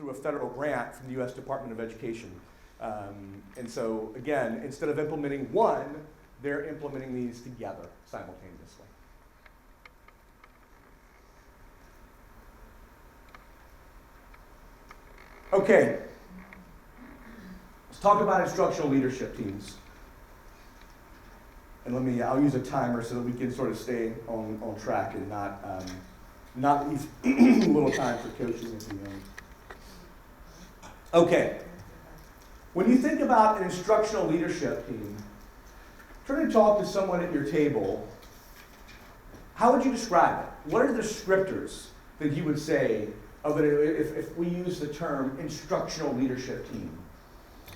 through a federal grant from the U.S. Department of Education. And so, again, instead of implementing one, they're implementing these together simultaneously. Okay, let's talk about instructional leadership teams. And I'll use a timer so that we can sort of stay on track and not leave a little time for coaching at the end. Okay, when you think about an instructional leadership team, try to talk to someone at your table. How would you describe it? What are the descriptors that you would say of it if we use the term instructional leadership team?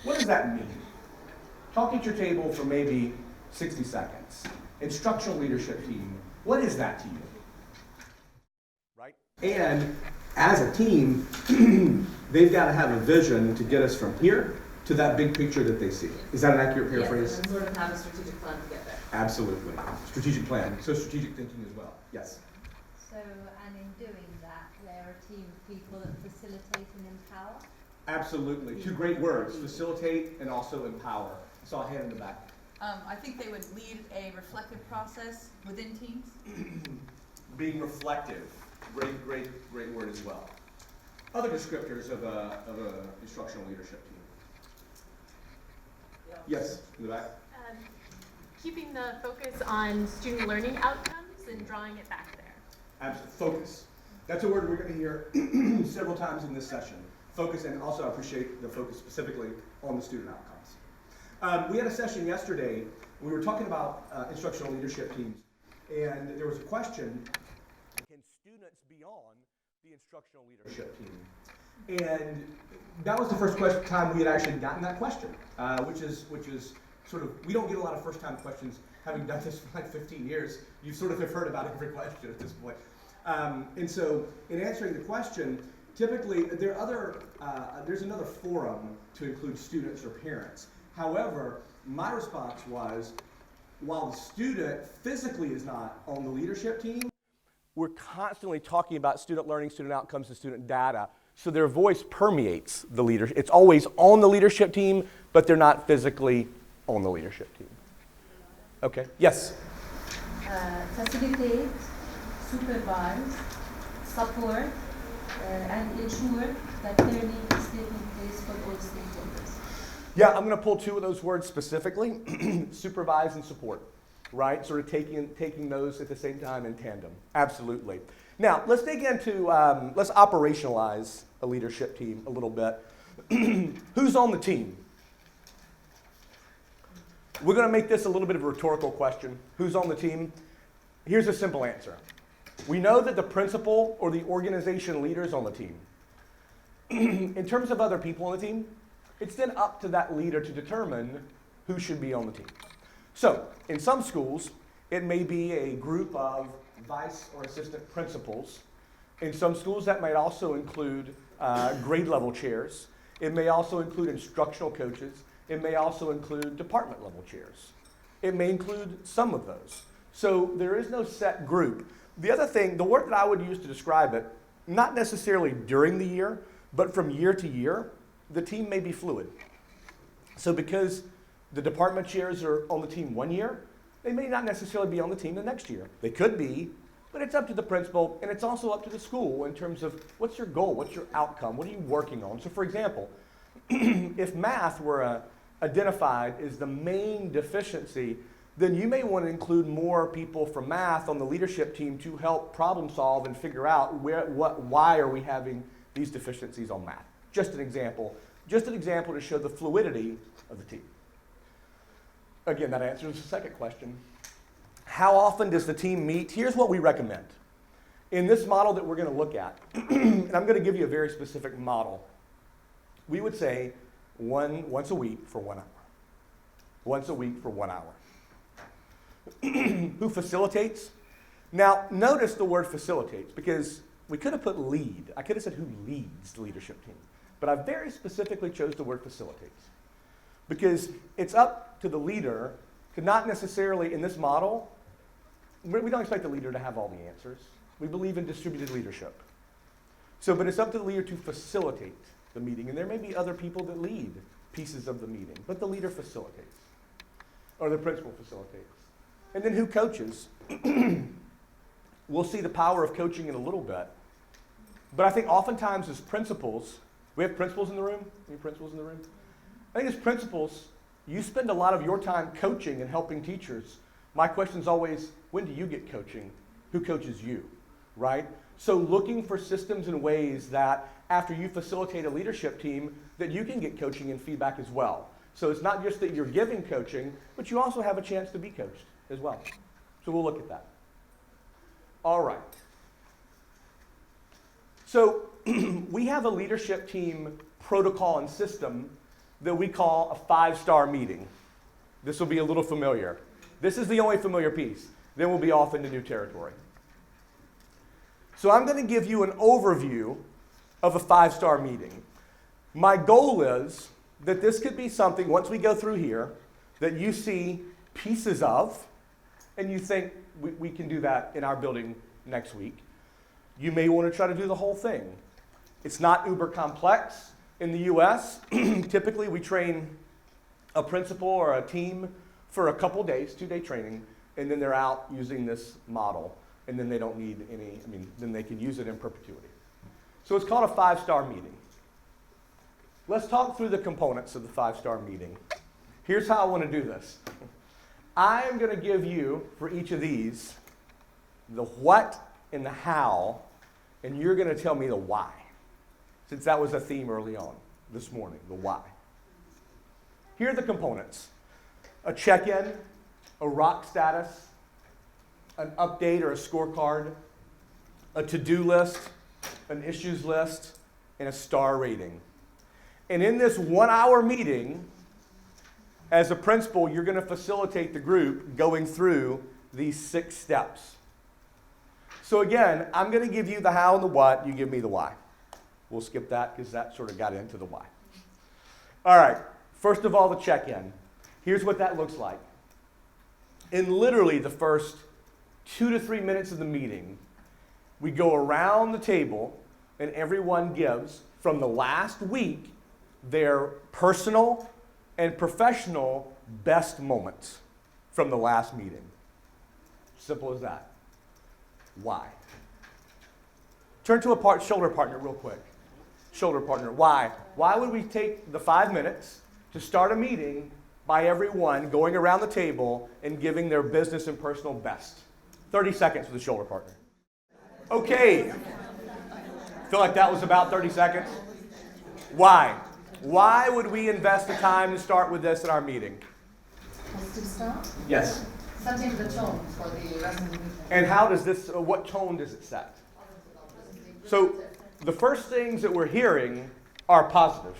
What does that mean? Talk at your table for maybe 60 seconds. Instructional leadership team, what is that to you? Right? And as a team, they've got to have a vision to get us from here to that big picture that they see. Is that an accurate paraphrase? Yes, and sort of have a strategic plan to get there. Absolutely. Strategic plan. So strategic thinking as well. Yes. So, and in doing that, they're a team of people that facilitate and empower? Absolutely. Two great words, facilitate and also empower. I saw a hand in the back. I think they would lead a reflective process within teams. Being reflective. Great word as well. Other descriptors of a instructional leadership team. Yes, in the back. Keeping the focus on student learning outcomes and drawing it back there. Absolutely. Focus. That's a word we're going to hear several times in this session. Focus, and also I appreciate the focus specifically on the student outcomes. We had a session yesterday. We were talking about instructional leadership teams, and there was a question: can students be on the instructional leadership team? And that was the first time we had actually gotten that question, which is sort of, we don't get a lot of first-time questions. Having done this for like 15 years, you sort of have heard about every question at this point. And so, in answering the question, typically there's another forum to include students or parents. However, my response was, while the student physically is not on the leadership team, we're constantly talking about student learning, student outcomes, and student data. So their voice permeates the leadership. It's always on the leadership team, but they're not physically on the leadership team. Okay, yes? Facilitate, supervise, support, and ensure that learning is taking place for all stakeholders. Yeah, I'm going to pull two of those words specifically, supervise and support, right? Sort of taking those at the same time in tandem. Absolutely. Now, let's dig into, let's operationalize a leadership team a little bit. Who's on the team? We're going to make this a little bit of a rhetorical question. Who's on the team? Here's a simple answer. We know that the principal or the organization leader is on the team. In terms of other people on the team, it's then up to that leader to determine who should be on the team. So, in some schools, it may be a group of vice or assistant principals. In some schools, that might also include grade level chairs. It may also include instructional coaches. It may also include department level chairs. It may include some of those. So there is no set group. The other thing, the word that I would use to describe it, not necessarily during the year, but from year to year, the team may be fluid. So because the department chairs are on the team one year, they may not necessarily be on the team the next year. They could be, but it's up to the principal, and it's also up to the school in terms of what's your goal, what's your outcome, what are you working on? So for example, if math were identified as the main deficiency, then you may want to include more people from math on the leadership team to help problem solve and figure out why are we having these deficiencies on math. Just an example to show the fluidity of the team. Again, that answers the second question. How often does the team meet? Here's what we recommend. In this model that we're going to look at, and I'm going to give you a very specific model, we would say once a week for 1 hour. Once a week for 1 hour. Who facilitates? Now, notice the word facilitates, because we could have put lead. I could have said who leads the leadership team. But I very specifically chose the word facilitates, because it's up to the leader to not necessarily, in this model, we don't expect the leader to have all the answers. We believe in distributed leadership. So, but it's up to the leader to facilitate. the meeting, and there may be other people that lead pieces of the meeting, but the leader facilitates, or the principal facilitates. And then who coaches? We'll see the power of coaching in a little bit, but I think oftentimes as principals, we have principals in the room? Any principals in the room? I think as principals, you spend a lot of your time coaching and helping teachers. My question is always, when do you get coaching? Who coaches you, right? So looking for systems and ways that after you facilitate a leadership team, that you can get coaching and feedback as well. So it's not just that you're giving coaching, but you also have a chance to be coached as well. So we'll look at that. All right. So we have a leadership team protocol and system that we call a 5-star meeting. This will be a little familiar. This is the only familiar piece. Then we'll be off into new territory. So I'm going to give you an overview of a 5-star meeting. My goal is that this could be something, once we go through here, that you see pieces of, and you think we can do that in our building next week. You may want to try to do the whole thing. It's not uber complex. In the US, typically we train a principal or a team for a couple days, 2-day training, and then they're out using this model, and then they don't need any, then they can use it in perpetuity. So it's called a 5-star meeting. Let's talk through the components of the 5-star meeting. Here's how I want to do this. I am going to give you, for each of these, the what and the how, and you're going to tell me the why. Since that was a theme early on this morning, the why. Here are the components. A check-in, a rock status, an update or a scorecard, a to-do list, an issues list, and a star rating. And in this 1-hour meeting, as a principal, you're going to facilitate the group going through these 6 steps. So again, I'm going to give you the how and the what, you give me the why. We'll skip that because that sort of got into the why. All right, first of all, the check-in. Here's what that looks like. In literally the first 2 to 3 minutes of the meeting, we go around the table and everyone gives, from the last week, their personal and professional best moments from the last meeting. Simple as that. Why? Turn to a shoulder partner real quick. Shoulder partner, why? Why would we take the 5 minutes to start a meeting by everyone going around the table and giving their business and personal best? 30 seconds for the shoulder partner. Okay. Feel like that was about 30 seconds? Why? Why would we invest the time to start with this in our meeting? Positive start? Yes. Setting the tone for the rest of the meeting. And how does this, what tone does it set? So the first things that we're hearing are positive.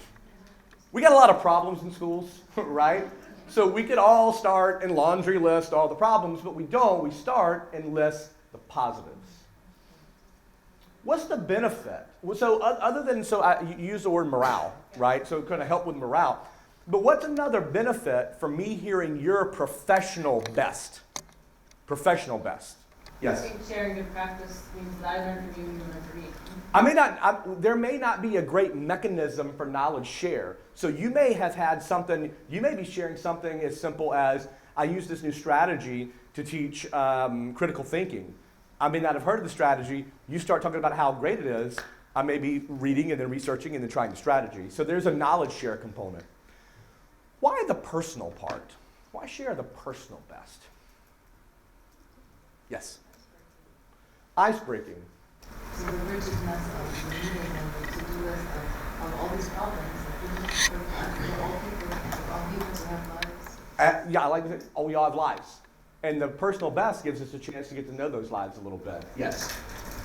We got a lot of problems in schools, right? So we could all start and laundry list all the problems, but we don't. We start and list the positives. What's the benefit? So other than, you use the word morale, right? So it's going to help with morale. But what's another benefit for me hearing your professional best? Professional best. Yes? I think sharing good practice means that I learn from you, you learn from me. There may not be a great mechanism for knowledge share. So you may have had something, you may be sharing something as simple as, I use this new strategy to teach critical thinking. I may not have heard of the strategy. You start talking about how great it is. I may be reading and then researching and then trying the strategy. So there's a knowledge share component. Why the personal part? Why share the personal best? Yes? Icebreaking. So the rigidness of the meeting and the to-do list of all these problems, for all people to have lives. Yeah, I like to say, we all have lives. And the personal best gives us a chance to get to know those lives a little bit. Yes?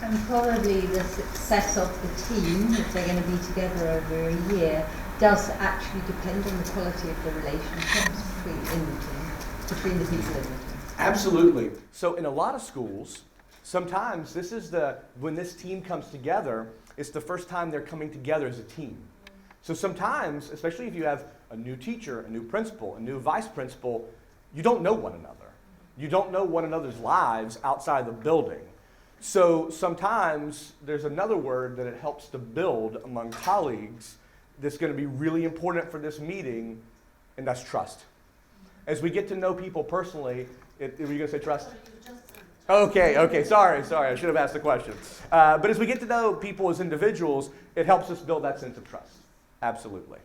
And probably the success of the team, if they're going to be together over a year, does actually depend on the quality of the relationships between the people in the team. Absolutely. So in a lot of schools, sometimes when this team comes together, it's the first time they're coming together as a team. So sometimes, especially if you have a new teacher, a new principal, a new vice principal, you don't know one another. You don't know one another's lives outside the building. So sometimes there's another word that it helps to build among colleagues that's going to be really important for this meeting, and that's trust. As we get to know people personally, were you going to say trust? Okay, sorry, I should have asked the question. But as we get to know people as individuals, it helps us build that sense of trust. Absolutely.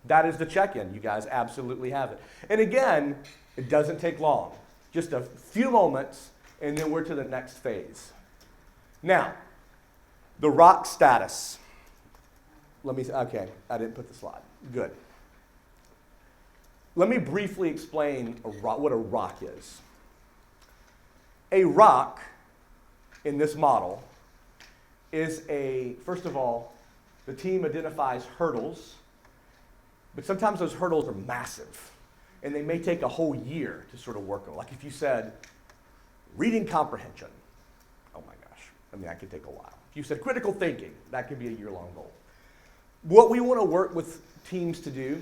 That is the check-in. You guys absolutely have it. And again, it doesn't take long. Just a few moments, and then we're to the next phase. Now, the rock status. Okay, I didn't put the slide. Good. Let me briefly explain what a rock is. A rock in this model is first of all, the team identifies hurdles, but sometimes those hurdles are massive, and they may take a whole year to sort of work on. Like if you said, reading comprehension, oh my gosh, that could take a while. If you said critical thinking, that could be a year-long goal. What we want to work with teams to do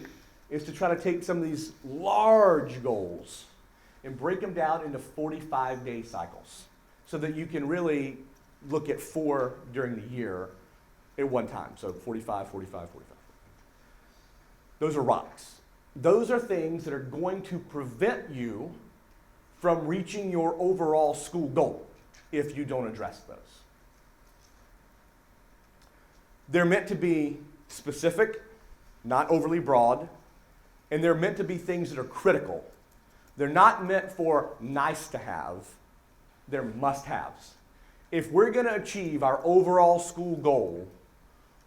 is to try to take some of these large goals and break them down into 45-day cycles so that you can really look at 4 during the year at one time. So 45, 45, 45. Those are rocks. Those are things that are going to prevent you from reaching your overall school goal if you don't address those. They're meant to be specific, not overly broad, and they're meant to be things that are critical. They're not meant for nice to have, they're must-haves. If we're going to achieve our overall school goal,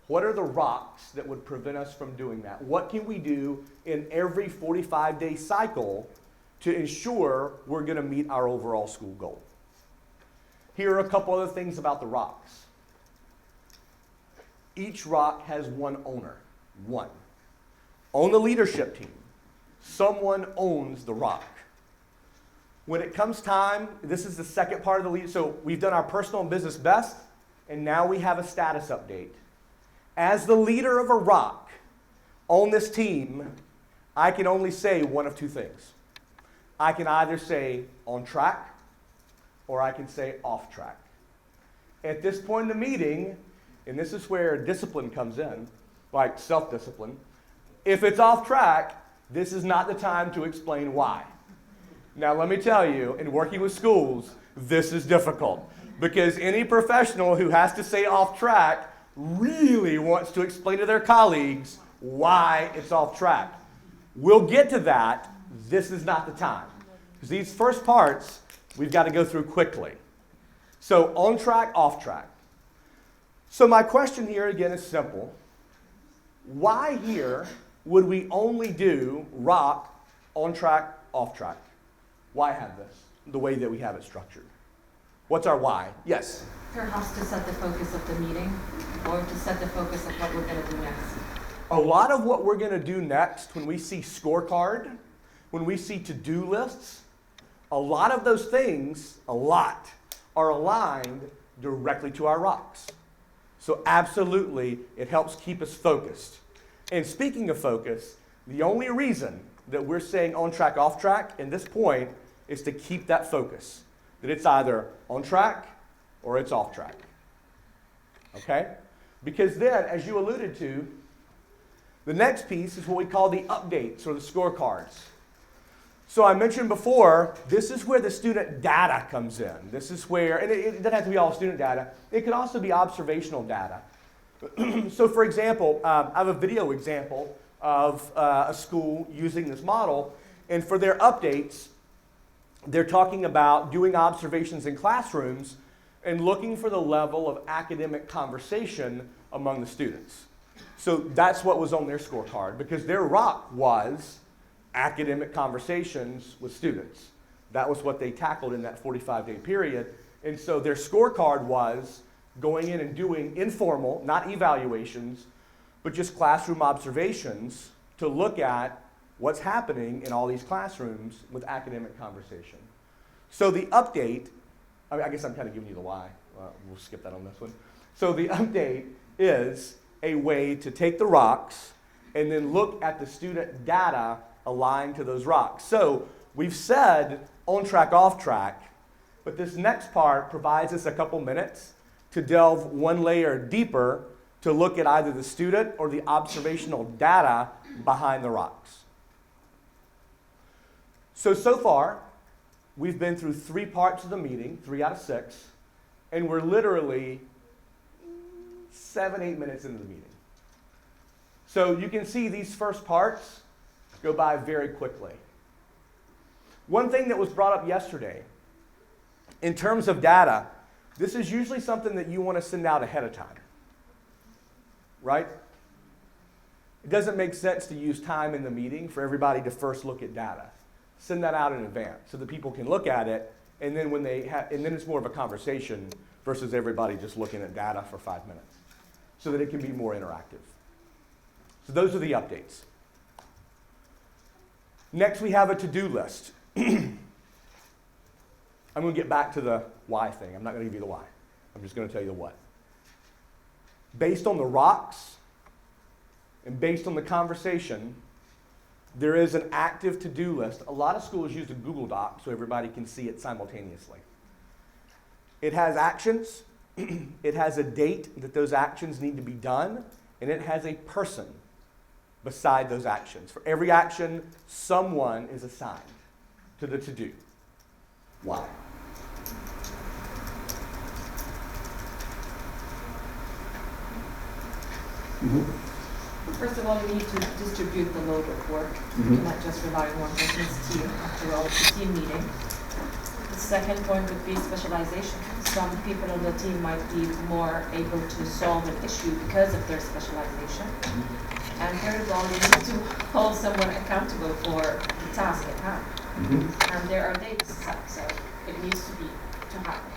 what are the rocks that would prevent us from doing that? What can we do in every 45-day cycle to ensure we're going to meet our overall school goal? Here are a couple other things about the rocks. Each rock has one owner, one. On the leadership team, someone owns the rock. When it comes time, this is the second part of the lead. So we've done our personal and business best, and now we have a status update. As the leader of a rock on this team, I can only say one of two things. I can either say on track, or I can say off track. At this point in the meeting, and this is where discipline comes in, like self-discipline, if it's off track, this is not the time to explain why. Now let me tell you, in working with schools, this is difficult because any professional who has to say off track really wants to explain to their colleagues why it's off track. We'll get to that. This is not the time. Because these first parts, we've got to go through quickly. So on track, off track. So my question here again is simple. Why here would we only do rock, on track, off track? Why have this the way that we have it structured? What's our why? Yes? Perhaps to set the focus of the meeting or to set the focus of what we're going to do next. A lot of what we're going to do next, when we see scorecard, when we see to-do lists, a lot of those things, are aligned directly to our rocks. So absolutely, it helps keep us focused. And speaking of focus, the only reason that we're saying on track, off track, in this point, is to keep that focus. That it's either on track or it's off track. Okay? Because then, as you alluded to, the next piece is what we call the updates or the scorecards. So I mentioned before, this is where the student data comes in. This is where, and it doesn't have to be all student data. It can also be observational data. So for example, I have a video example of a school using this model. And for their updates, they're talking about doing observations in classrooms and looking for the level of academic conversation among the students. So that's what was on their scorecard, because their rock was academic conversations with students. That was what they tackled in that 45-day period. And so their scorecard was going in and doing informal, not evaluations, but just classroom observations to look at what's happening in all these classrooms with academic conversation. So the update, I guess I'm kind of giving you the why. We'll skip that on this one. So the update is a way to take the rocks and then look at the student data aligned to those rocks. So we've said on track, off track, but this next part provides us a couple minutes to delve one layer deeper to look at either the student or the observational data behind the rocks. So far, we've been through 3 parts of the meeting, 3 out of 6, and we're literally 7-8 minutes into the meeting. So you can see these first parts go by very quickly. One thing that was brought up yesterday, in terms of data, this is usually something that you want to send out ahead of time, right? It doesn't make sense to use time in the meeting for everybody to first look at data. Send that out in advance so that people can look at it, and then and then it's more of a conversation versus everybody just looking at data for 5 minutes, so that it can be more interactive. So those are the updates. Next, we have a to-do list. I'm going to get back to the why thing. I'm not going to give you the why. I'm just going to tell you the what. Based on the rocks and based on the conversation, there is an active to-do list. A lot of schools use a Google Doc so everybody can see it simultaneously. It has actions. It has a date that those actions need to be done, and it has a person beside those actions. For every action, someone is assigned to the to-do. Why? First of all, we need to distribute the load of work, not just rely on one person's team. After all, it's a team meeting. The second point would be specialization. Some people on the team might be more able to solve an issue because of their specialization. And third of all, we need to hold someone accountable for the task at hand. And there are dates set, so it needs to happen.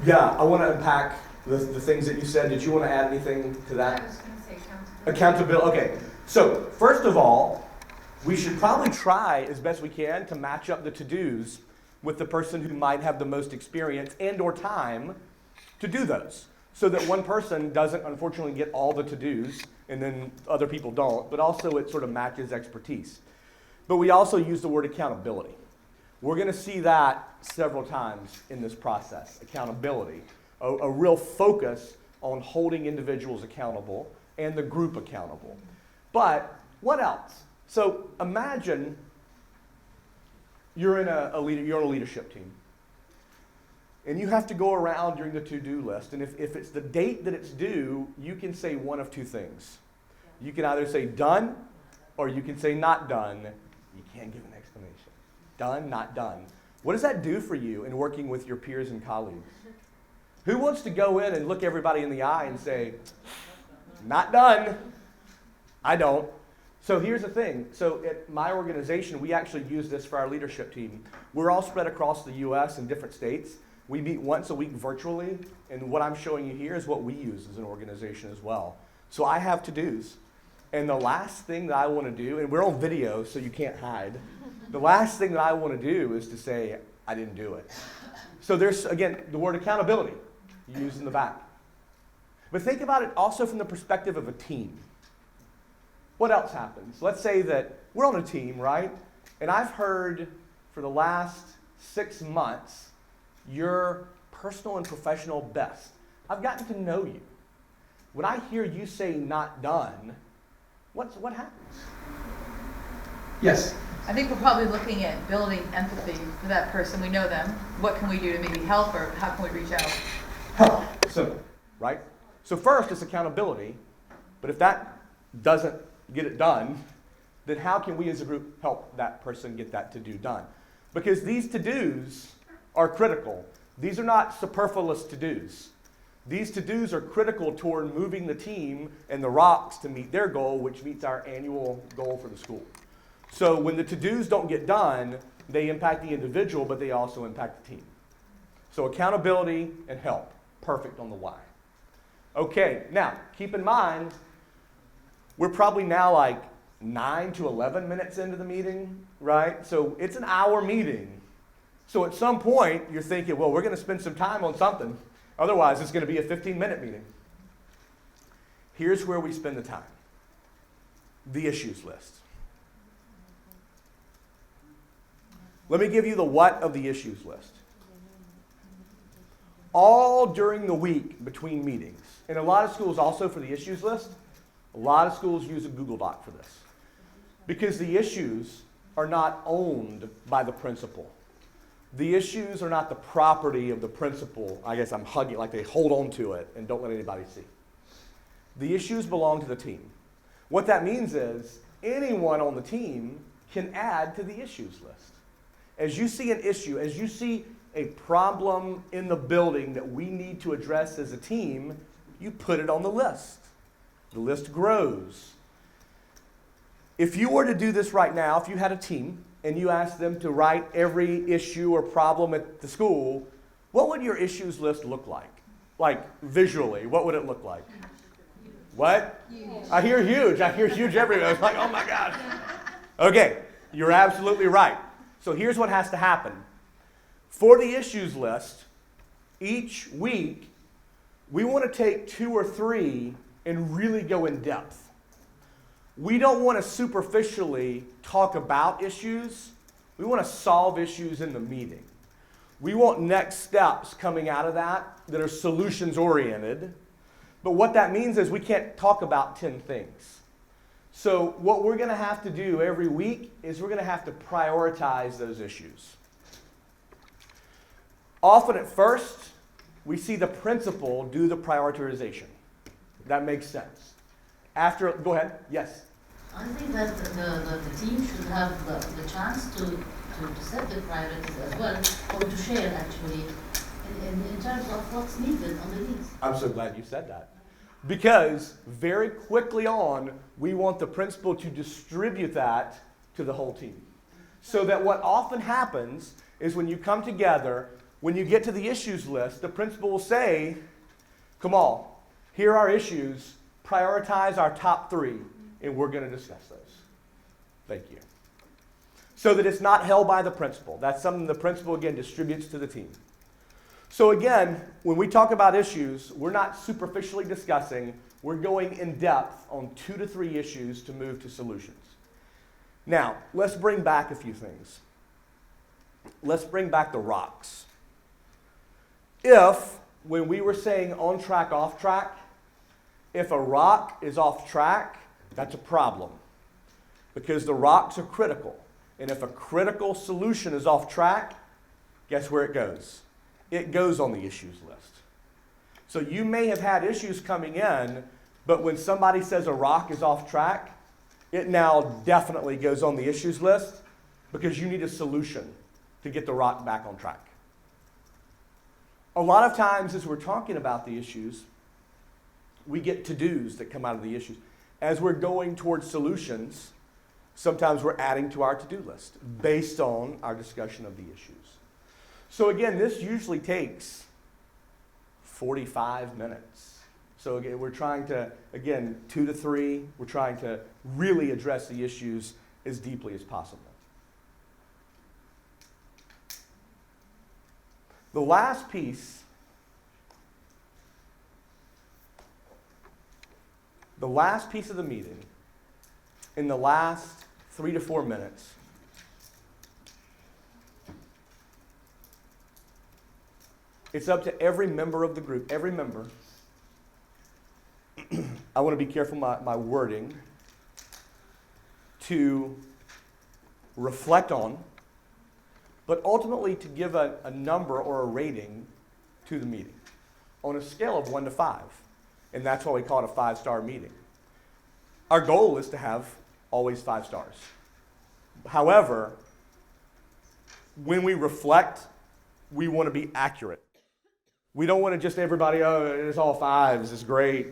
Yeah, I want to unpack the things that you said. Did you want to add anything to that? I was going to say accountability. Accountability. Okay. So first of all, we should probably try as best we can to match up the to-dos with the person who might have the most experience and or time to do those, so that one person doesn't unfortunately get all the to-dos and then other people don't, but also it sort of matches expertise. But we also use the word accountability. We're going to see that several times in this process, accountability, a real focus on holding individuals accountable and the group accountable. But what else? So imagine you're on a leadership team, and you have to go around during the to-do list, and if it's the date that it's due, you can say one of two things. You can either say done, or you can say not done. You can't give an explanation. Done, not done. What does that do for you in working with your peers and colleagues? Who wants to go in and look everybody in the eye and say, not done? I don't. So here's the thing. So at my organization, we actually use this for our leadership team. We're all spread across the U.S. in different states. We meet once a week virtually, and what I'm showing you here is what we use as an organization as well. So I have to-dos. And the last thing that I want to do, and we're on video, so you can't hide. The last thing that I want to do is to say, I didn't do it. So there's, again, the word accountability used in the back. But think about it also from the perspective of a team. What else happens? Let's say that we're on a team, right? And I've heard for the last 6 months your personal and professional best. I've gotten to know you. When I hear you say not done, what happens? Yes. I think we're probably looking at building empathy for that person. We know them. What can we do to maybe help, or how can we reach out? Help. Simple, right? So first, it's accountability. But if that doesn't get it done, then how can we as a group help that person get that to-do done? Because these to-dos are critical. These are not superfluous to-dos. These to-dos are critical toward moving the team and the rocks to meet their goal, which meets our annual goal for the school. So when the to-dos don't get done, they impact the individual, but they also impact the team. So accountability and help. Perfect on the why. Okay, now keep in mind, we're probably now like 9 to 11 minutes into the meeting, right? So it's an hour meeting. So at some point, you're thinking, well, we're going to spend some time on something. Otherwise, it's going to be a 15-minute meeting. Here's where we spend the time. The issues list. Let me give you the what of the issues list. all during the week between meetings. And a lot of schools also for the issues list, a lot of schools use a Google Doc for this. Because the issues are not owned by the principal. The issues are not the property of the principal. I guess I'm hugging, like they hold on to it and don't let anybody see. The issues belong to the team. What that means is anyone on the team can add to the issues list. As you see an issue, as you see a problem in the building that we need to address as a team, you put it on the list. The list grows. If you were to do this right now, if you had a team and you asked them to write every issue or problem at the school, what would your issues list look like? Like visually, what would it look like? What? Huge. I hear huge. I hear huge everywhere. It's like, oh my gosh. Okay, you're absolutely right. So here's what has to happen. For the issues list, each week, we want to take 2 or 3 and really go in depth. We don't want to superficially talk about issues. We want to solve issues in the meeting. We want next steps coming out of that are solutions oriented. But what that means is we can't talk about 10 things. So what we're going to have to do every week is we're going to have to prioritize those issues. Often at first, we see the principal do the prioritization. That makes sense. After, go ahead, yes. I think that the team should have the chance to set the priorities as well, or to share actually, in terms of what's needed on the needs. I'm so glad you said that. Because very quickly on, we want the principal to distribute that to the whole team. So that what often happens is when you come together, when you get to the issues list, the principal will say, come on, here are issues, prioritize our top 3, and we're going to discuss those. Thank you. So that it's not held by the principal. That's something the principal, again, distributes to the team. So again, when we talk about issues, we're not superficially discussing. We're going in depth on 2 to 3 issues to move to solutions. Now, let's bring back a few things. Let's bring back the rocks. If, when we were saying on track, off track, if a rock is off track, that's a problem. Because the rocks are critical. And if a critical solution is off track, guess where it goes? It goes on the issues list. So you may have had issues coming in, but when somebody says a rock is off track, it now definitely goes on the issues list because you need a solution to get the rock back on track. A lot of times as we're talking about the issues, we get to-dos that come out of the issues. As we're going towards solutions, sometimes we're adding to our to-do list based on our discussion of the issues. So again, this usually takes 45 minutes. So again, we're trying to, again, 2 to 3, we're trying to really address the issues as deeply as possible. The last piece, of the meeting, in the last 3 to 4 minutes, it's up to every member of the group, every member. I want to be careful my wording, to reflect on, but ultimately to give a number or a rating to the meeting on a scale of 1 to 5. And that's why we call it a 5-star meeting. Our goal is to have always 5 stars. However, when we reflect, we want to be accurate. We don't want to just everybody, oh, it's all 5s, it's great.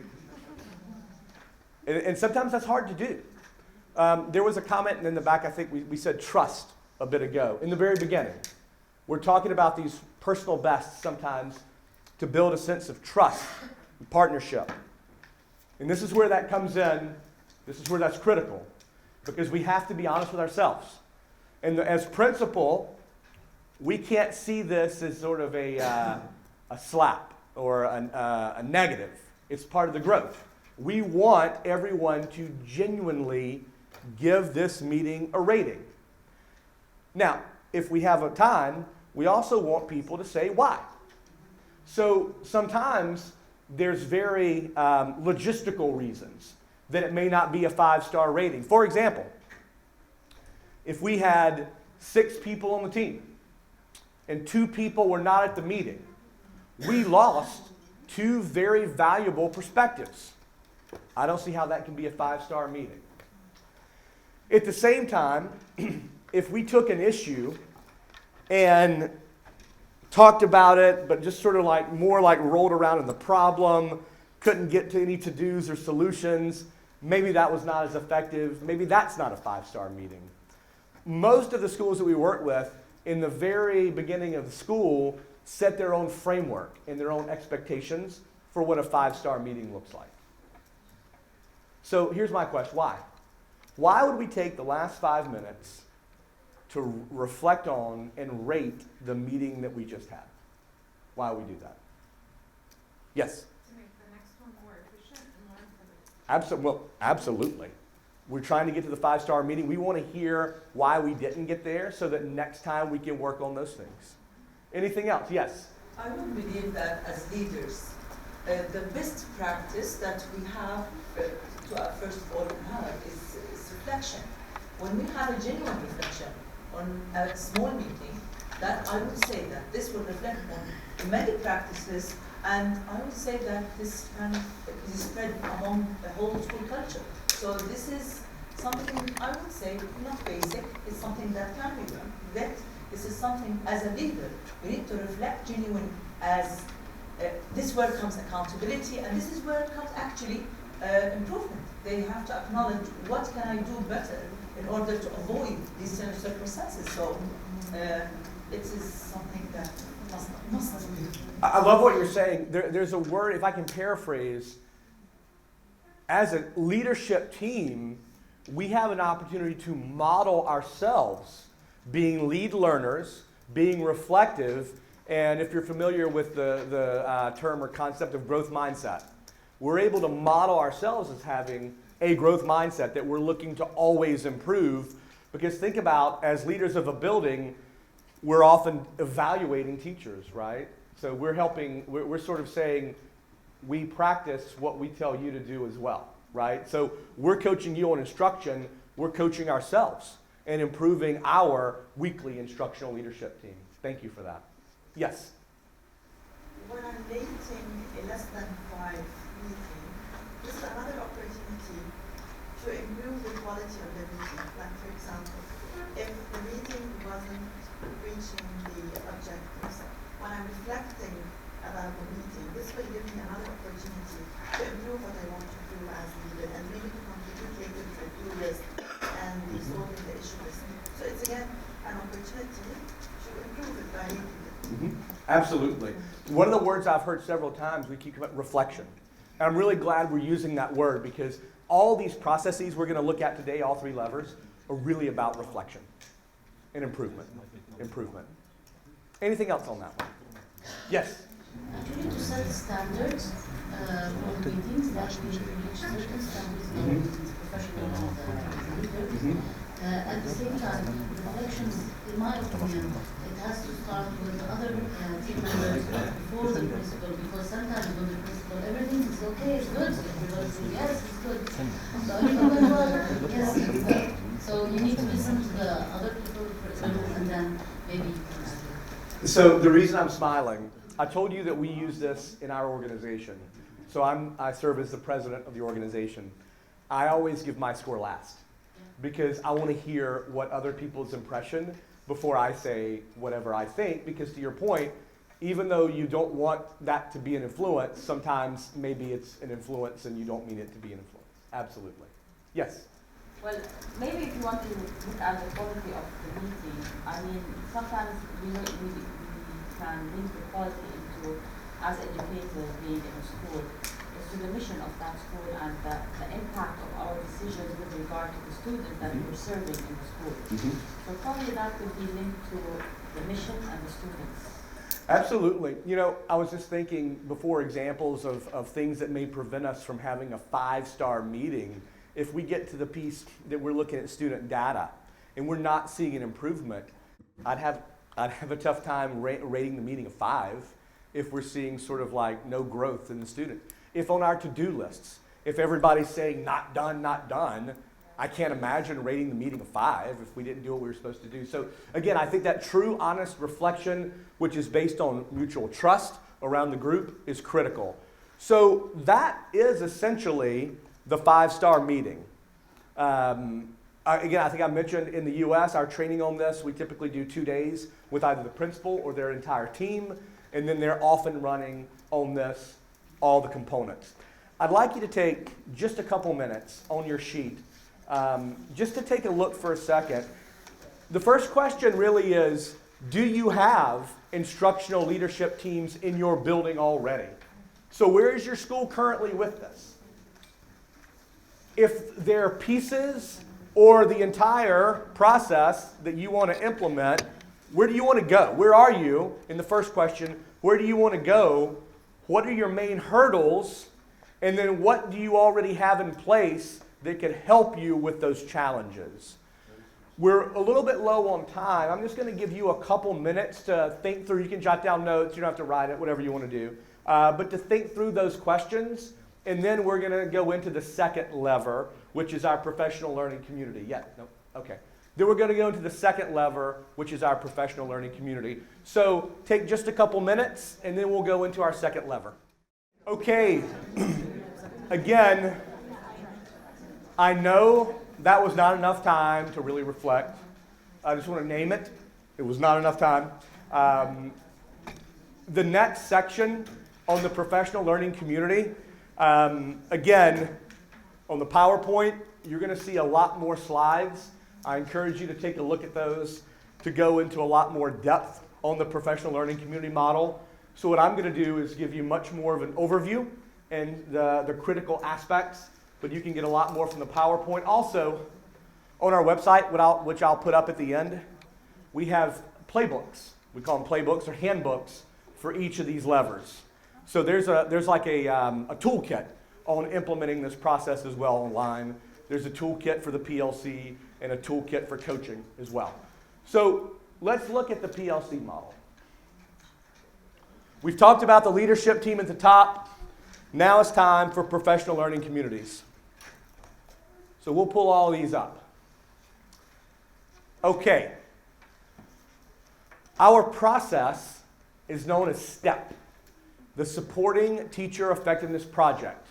And sometimes that's hard to do. There was a comment in the back, I think we said trust a bit ago, in the very beginning. We're talking about these personal bests sometimes to build a sense of trust and partnership. And this is where that comes in. This is where that's critical. Because we have to be honest with ourselves. And as principal, we can't see this as sort of a slap or a negative. It's part of the growth. We want everyone to genuinely give this meeting a rating. Now, if we have a time, we also want people to say why. So sometimes there's very logistical reasons that it may not be a 5-star rating. For example, if we had 6 people on the team and 2 people were not at the meeting, we lost 2 very valuable perspectives. I don't see how that can be a 5-star meeting. At the same time, if we took an issue and talked about it, but just sort of like more like rolled around in the problem, couldn't get to any to-dos or solutions, maybe that was not as effective. Maybe that's not a 5-star meeting. Most of the schools that we work with, in the very beginning of the school, set their own framework and their own expectations for what a 5-star meeting looks like. So here's my question, why? Why would we take the last 5 minutes to reflect on and rate the meeting that we just had? Why would we do that? Yes? To make the next one more efficient and learn from it. Well, absolutely. We're trying to get to the 5-star meeting. We want to hear why we didn't get there so that next time we can work on those things. Anything else? Yes? I would believe that as leaders, the best practice that we have first of all have is reflection. When we have a genuine reflection on a small meeting, that I would say that this will reflect on many practices, and I would say that this kind of is spread among the whole school culture. So this is something I would say not basic, it's something that can be done. That this is something as a leader, we need to reflect genuine as this where comes accountability, and this is where comes actually improvement. They have to acknowledge what can I do better in order to avoid these circumstances. So it is something that must be. I love what you're saying. There's a word, if I can paraphrase, as a leadership team, we have an opportunity to model ourselves being lead learners, being reflective, and if you're familiar with the term or concept of growth mindset, we're able to model ourselves as having a growth mindset that we're looking to always improve. Because think about, as leaders of a building, we're often evaluating teachers, right? So we're sort of saying, we practice what we tell you to do as well, right? So we're coaching you on instruction, we're coaching ourselves and improving our weekly instructional leadership team. Thank you for that. Yes? When I'm rating a less than 5 meeting, this is another opportunity to improve the quality of the meeting. Like, for example, if the meeting wasn't reaching the objectives, when I'm reflecting about the meeting, this will give me another opportunity to improve what I want to do as leader and really to contribute later to the do list and solving the issue list. So it's again an opportunity to improve it by rating it. Mm-hmm. Absolutely. One of the words I've heard several times, we keep about reflection. And I'm really glad we're using that word because all these processes we're going to look at today, all 3 levers, are really about reflection and improvement. Anything else on that one? Yes? Actually, to set standards for the meetings, that we should reach certain standards in our meetings, professional and leaders. At the same time, reflections, in my opinion, it has to start with the other team members before the principal, because sometimes when the principal, everything is okay, it's good, everybody says yes, it's good. So everything goes well, yes, it's good. So you need to listen to the other people first, and then maybe you can add. So the reason I'm smiling, I told you that we use this in our organization. So I serve as the president of the organization. I always give my score last because I want to hear what other people's impression before I say whatever I think, because to your point, even though you don't want that to be an influence, sometimes maybe it's an influence and you don't mean it to be an influence. Absolutely. Yes? Well, maybe if you want to look at the quality of the meeting, I mean, sometimes we can link the quality into, as educators being in a school, is to the mission of that school and the impact of our decisions with regard to the students that we're serving in the school. So probably that could be linked to the mission and the students. Absolutely. You know, I was just thinking before examples of things that may prevent us from having a 5-star meeting. If we get to the piece that we're looking at student data and we're not seeing an improvement, I'd have a tough time rating the meeting a 5. if we're seeing sort of like no growth in the student. If on our to-do lists, if everybody's saying not done, I can't imagine rating the meeting a 5 if we didn't do what we were supposed to do. So again, I think that true, honest reflection, which is based on mutual trust around the group, is critical. So that is essentially the 5-star meeting. Again, I think I mentioned in the US, our training on this, we typically do 2 days with either the principal or their entire team, and then they're often running on this all the components. I'd like you to take just a couple minutes on your sheet, just to take a look for a second. The first question really is, do you have instructional leadership teams in your building already? So where is your school currently with this? If there are pieces or the entire process that you want to implement, where do you want to go? Where are you in the first question? Where do you want to go? What are your main hurdles? And then what do you already have in place that could help you with those challenges? We're a little bit low on time. I'm just going to give you a couple minutes to think through. You can jot down notes. You don't have to write it, whatever you want to do. But to think through those questions. And then we're going to go into the second lever, which is our professional learning community. Yeah, no, okay. Then we're going to go into the second lever, which is our professional learning community. So take just a couple minutes, and then we'll go into our second lever. Okay. Again, I know that was not enough time to really reflect. I just want to name it. It was not enough time. The next section on the professional learning community, again, on the PowerPoint, you're going to see a lot more slides. I encourage you to take a look at those to go into a lot more depth on the professional learning community model. So what I'm going to do is give you much more of an overview and the critical aspects, but you can get a lot more from the PowerPoint. Also, on our website, which I'll put up at the end, we have playbooks. We call them playbooks or handbooks for each of these levers. So there's like a toolkit on implementing this process as well online. There's a toolkit for the PLC and a toolkit for coaching as well. So let's look at the PLC model. We've talked about the leadership team at the top. Now it's time for professional learning communities. So we'll pull all these up. Okay. Our process is known as STEP, the Supporting Teacher Effectiveness Project.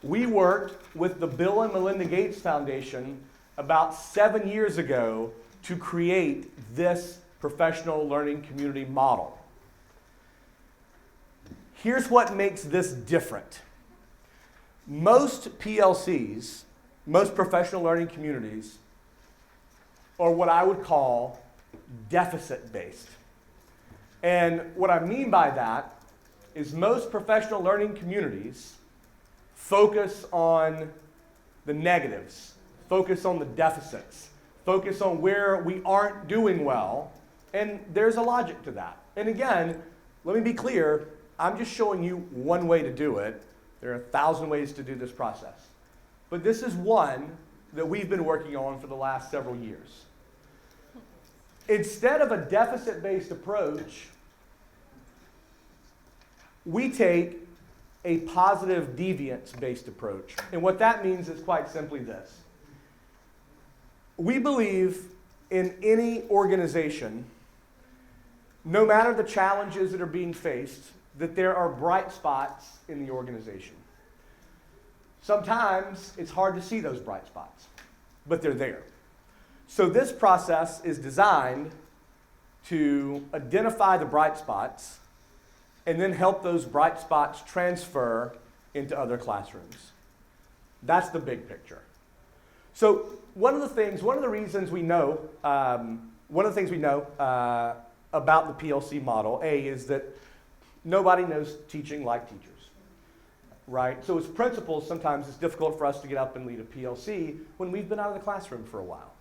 We worked with the Bill and Melinda Gates Foundation about 7 years ago to create this professional learning community model. Here's what makes this different. Most PLCs, most professional learning communities, are what I would call deficit-based. And what I mean by that is most professional learning communities focus on the negatives, focus on the deficits, focus on where we aren't doing well, and there's a logic to that. And again, let me be clear, I'm just showing you one way to do it. There are 1,000 ways to do this process. But this is one that we've been working on for the last several years. Instead of a deficit-based approach, we take a positive deviance-based approach. And what that means is quite simply this. We believe in any organization, no matter the challenges that are being faced, that there are bright spots in the organization. Sometimes it's hard to see those bright spots, but they're there. So this process is designed to identify the bright spots and then help those bright spots transfer into other classrooms. That's the big picture. So one of the reasons we know, about the PLC model, is that nobody knows teaching like teachers, right? So as principals, sometimes it's difficult for us to get up and lead a PLC when we've been out of the classroom for a while.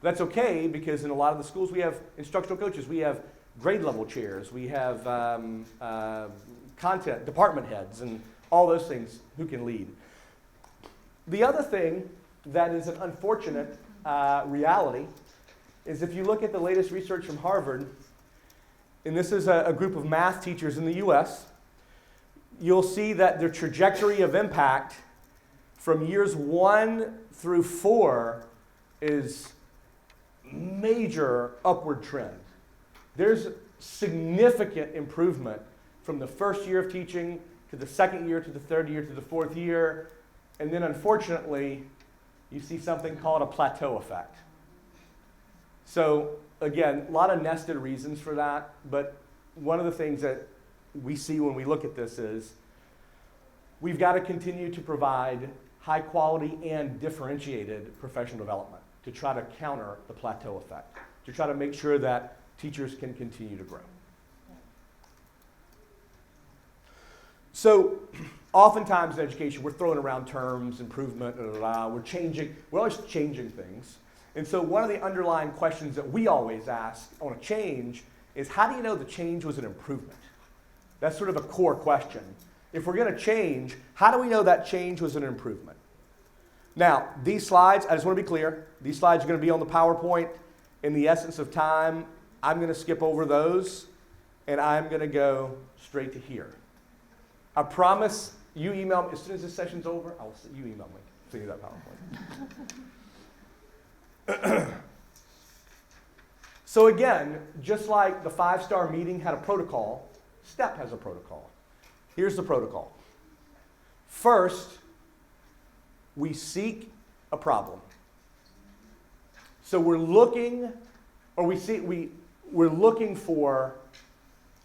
That's okay, because in a lot of the schools we have instructional coaches, we have grade level chairs, we have content department heads, and all those things who can lead. The other thing that is an unfortunate reality is if you look at the latest research from Harvard, and this is a group of math teachers in the US, you'll see that their trajectory of impact from years 1 through 4 is major upward trend. There's significant improvement from the first year of teaching to the second year to the third year to the fourth year, and then unfortunately, you see something called a plateau effect. So again, a lot of nested reasons for that, but one of the things that we see when we look at this is we've got to continue to provide high quality and differentiated professional development to try to counter the plateau effect, to try to make sure that teachers can continue to grow. So oftentimes in education, we're throwing around terms, improvement, we're always changing things. And so one of the underlying questions that we always ask on a change is, how do you know the change was an improvement? That's sort of a core question. If we're going to change, how do we know that change was an improvement? Now, these slides, I just want to be clear, these slides are going to be on the PowerPoint. In the essence of time, I'm going to skip over those, and I'm going to go straight to here. I promise you email me, as soon as this session's over, you email me, send you that PowerPoint. So again, just like the 5-star meeting had a protocol, STEP has a protocol. Here's the protocol. First, we seek a problem. So we're looking for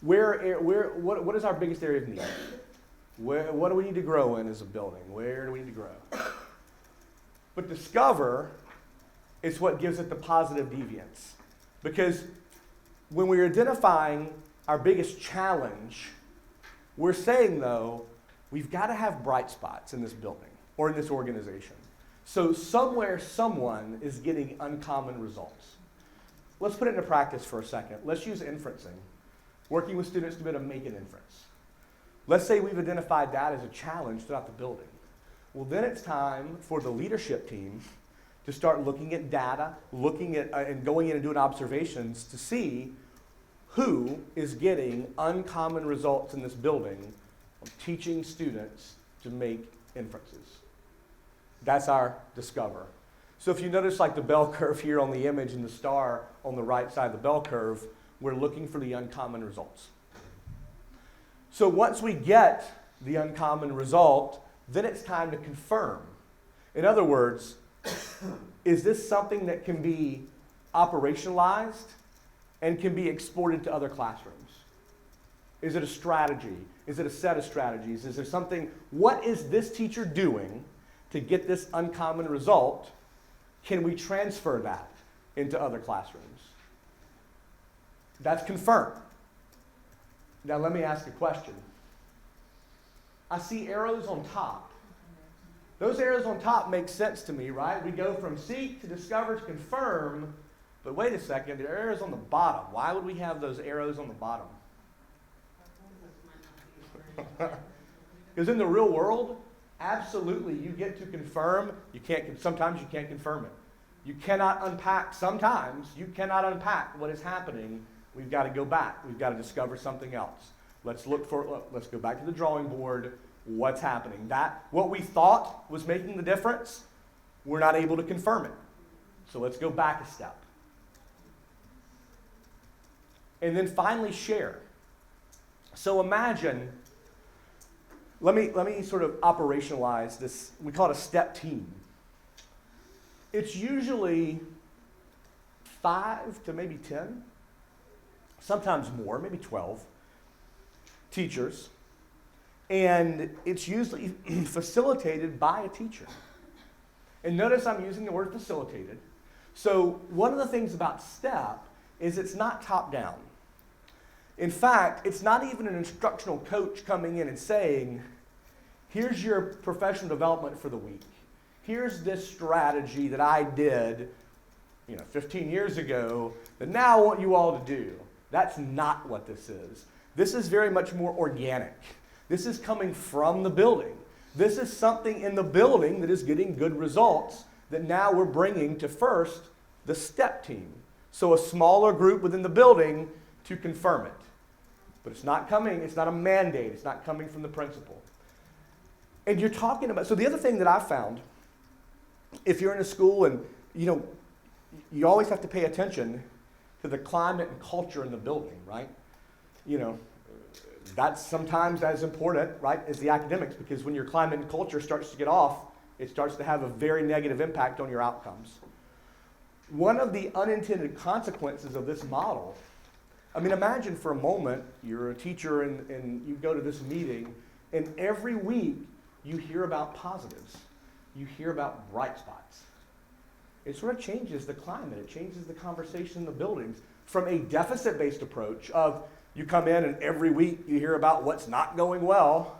what is our biggest area of need? What do we need to grow in as a building? Where do we need to grow? But discover is what gives it the positive deviance. Because when we're identifying our biggest challenge, we're saying, though, we've got to have bright spots in this building or in this organization. So somewhere, someone is getting uncommon results. Let's put it into practice for a second. Let's use inferencing, working with students to be able to make an inference. Let's say we've identified that as a challenge throughout the building. Well, then it's time for the leadership team to start looking at data, looking at and going in and doing observations to see who is getting uncommon results in this building of teaching students to make inferences. That's our discover. So if you notice like the bell curve here on the image and the star on the right side of the bell curve, we're looking for the uncommon results. So once we get the uncommon result, then it's time to confirm. In other words, is this something that can be operationalized and can be exported to other classrooms? Is it a strategy? Is it a set of strategies? Is there something, what is this teacher doing to get this uncommon result? Can we transfer that into other classrooms? That's confirmed. Now let me ask a question. I see arrows on top. Those arrows on top make sense to me, right? We go from seek to discover to confirm, but wait a second, there are arrows on the bottom. Why would we have those arrows on the bottom? Because in the real world, absolutely, you get to confirm. Sometimes you can't confirm it. You cannot unpack, sometimes you cannot unpack what is happening. We've got to go back. We've got to discover something else. Let's go back to the drawing board. What's happening? What we thought was making the difference, we're not able to confirm it. So let's go back a step. And then finally share. So imagine, let me sort of operationalize this. We call it a STEP team. It's usually 5 to maybe 10, sometimes more, maybe 12 teachers. And it's usually facilitated by a teacher. And notice I'm using the word facilitated. So one of the things about STEP is it's not top-down. In fact, it's not even an instructional coach coming in and saying, here's your professional development for the week. Here's this strategy that I did 15 years ago that now I want you all to do. That's not what this is. This is very much more organic. This is coming from the building. This is something in the building that is getting good results that now we're bringing to first the STEP team. So a smaller group within the building to confirm it. But it's not a mandate, it's not coming from the principal. And you're talking about, so the other thing that I found, if you're in a school and, you always have to pay attention to the climate and culture in the building, right? That's sometimes as important, right, as the academics, because when your climate and culture starts to get off, it starts to have a very negative impact on your outcomes. One of the unintended consequences of this model, imagine for a moment you're a teacher and you go to this meeting, and every week you hear about positives. You hear about bright spots. It sort of changes the climate. It changes the conversation in the buildings from a deficit-based approach of you come in and every week you hear about what's not going well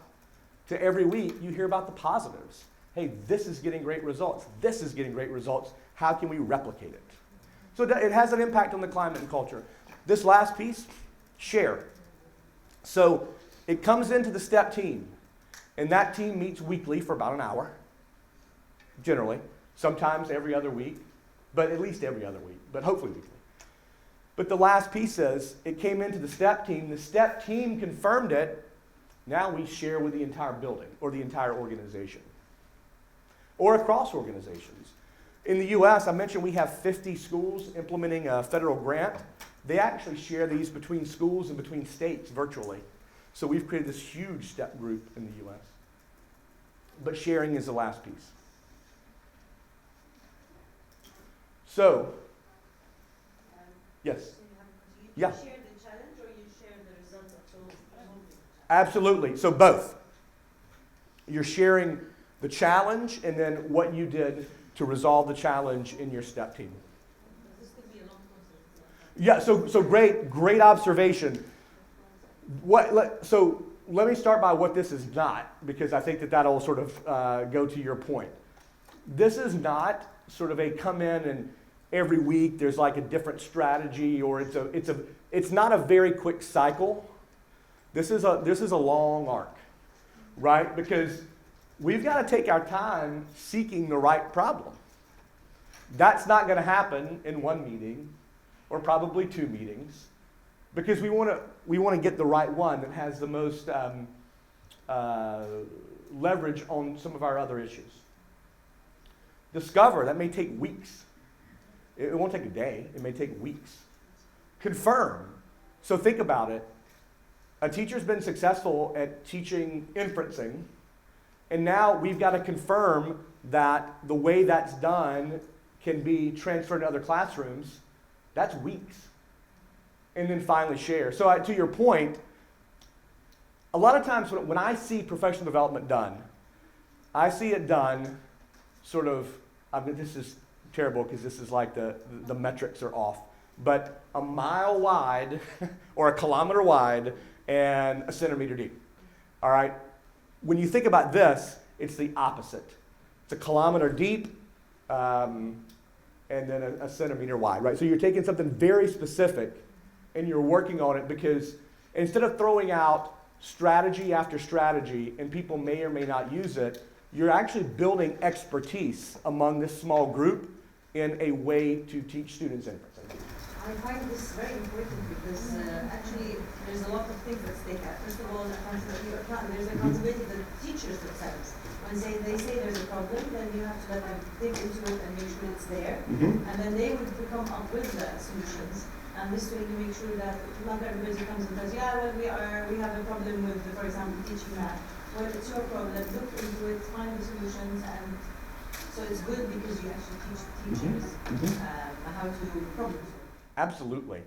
to every week you hear about the positives. Hey, this is getting great results. This is getting great results. How can we replicate it? So it has an impact on the climate and culture. This last piece, share. So it comes into the STEP team, and that team meets weekly for about an hour, generally. Sometimes every other week, but at least every other week, but hopefully weekly. But the last piece is, it came into the STEP team. The STEP team confirmed it. Now we share with the entire building or the entire organization or across organizations. In the US, I mentioned we have 50 schools implementing a federal grant. They actually share these between schools and between states virtually. So we've created this huge STEP group in the US. But sharing is the last piece. So, yes. You Yeah. share the challenge or you share the results of those resolving the challenge? Absolutely. So both. You're sharing the challenge and then what you did to resolve the challenge in your STEP team. This could be a long process. Yeah, so great observation. So let me start by what this is not, because I think that'll sort of go to your point. This is not sort of a come in and every week there's like a different strategy, or it's not a very quick cycle. This is a long arc, right? Because we've got to take our time seeking the right problem. That's not going to happen in one meeting or probably two meetings, because we want to get the right one that has the most leverage on some of our other issues. Discover, that may take weeks. It won't take a day, it may take weeks. Confirm. So think about it. A teacher's been successful at teaching inferencing, and now we've got to confirm that the way that's done can be transferred to other classrooms. That's weeks. And then finally share. So to your point, a lot of times when I see professional development done, I see it done sort of, this is terrible because this is like the metrics are off, but a mile wide or a kilometer wide and a centimeter deep. All right? When you think about this, it's the opposite. It's a kilometer deep and then a centimeter wide, right? So you're taking something very specific and you're working on it, because instead of throwing out strategy after strategy and people may or may not use it, you're actually building expertise among this small group in a way to teach students inferencing. I find this very important because actually there's a lot of things at stake. First of all, there's accountability to the teachers themselves. When they say there's a problem, then you have to let them dig into it and make sure it's there. And then they will come up with the solutions. And this way you make sure that not everybody comes and says, yeah, well, we have a problem with, for example, teaching math. Well, it's your problem. Look into it, find the solutions, and so it's good because you actually teach teachers how to problem solve. Absolutely.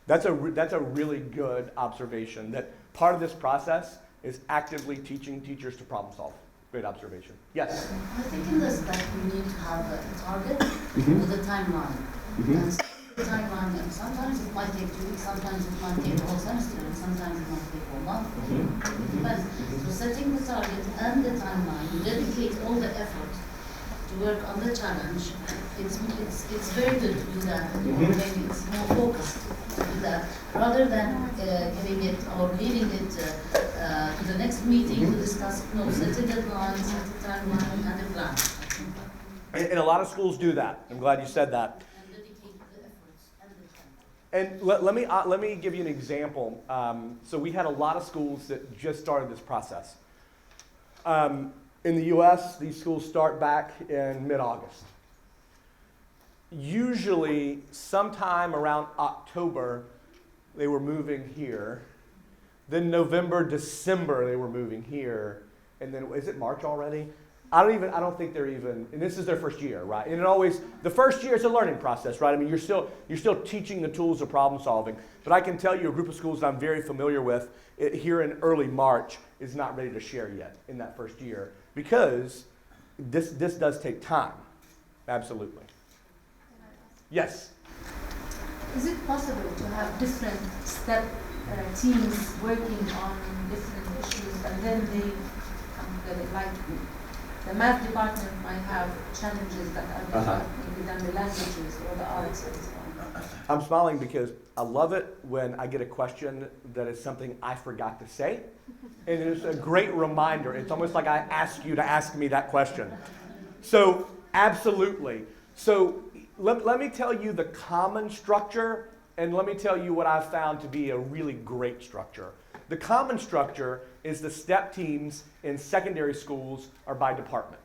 That's a really good observation, that part of this process is actively teaching teachers to problem solve. Great observation. Yes? I think in this that we need to have a target with a timeline. And the timeline, and sometimes it might take 2 weeks, sometimes it might take a whole semester, and sometimes it might take 1 month. It depends. So setting the target and the timeline, you dedicate all the effort to work on the challenge. It's very good to do that. Maybe it's more focused to do that, rather than giving it or leaving it to the next meeting to discuss. No, set a deadline, set a timeline, and a plan. And a lot of schools do that. I'm glad you said that. And dedicate the efforts and the time. And let me give you an example. So we had a lot of schools that just started this process. In the US, these schools start back in mid-August. Usually, sometime around October, they were moving here. Then November, December, they were moving here. And then, is it March already? I don't think they're even, and this is their first year, right? And the first year is a learning process, right? I mean, you're still teaching the tools of problem solving. But I can tell you a group of schools that I'm very familiar with here in early March is not ready to share yet in that first year because this does take time. Absolutely. Yes? Is it possible to have different step teams working on different issues and then they come together? Like the math department might have challenges that are different than the languages or the arts and so on. I'm smiling because I love it when I get a question that is something I forgot to say. And it's a great reminder. It's almost like I ask you to ask me that question. So, absolutely. So, let me tell you the common structure, and let me tell you what I've found to be a really great structure. The common structure is the step teams in secondary schools are by department.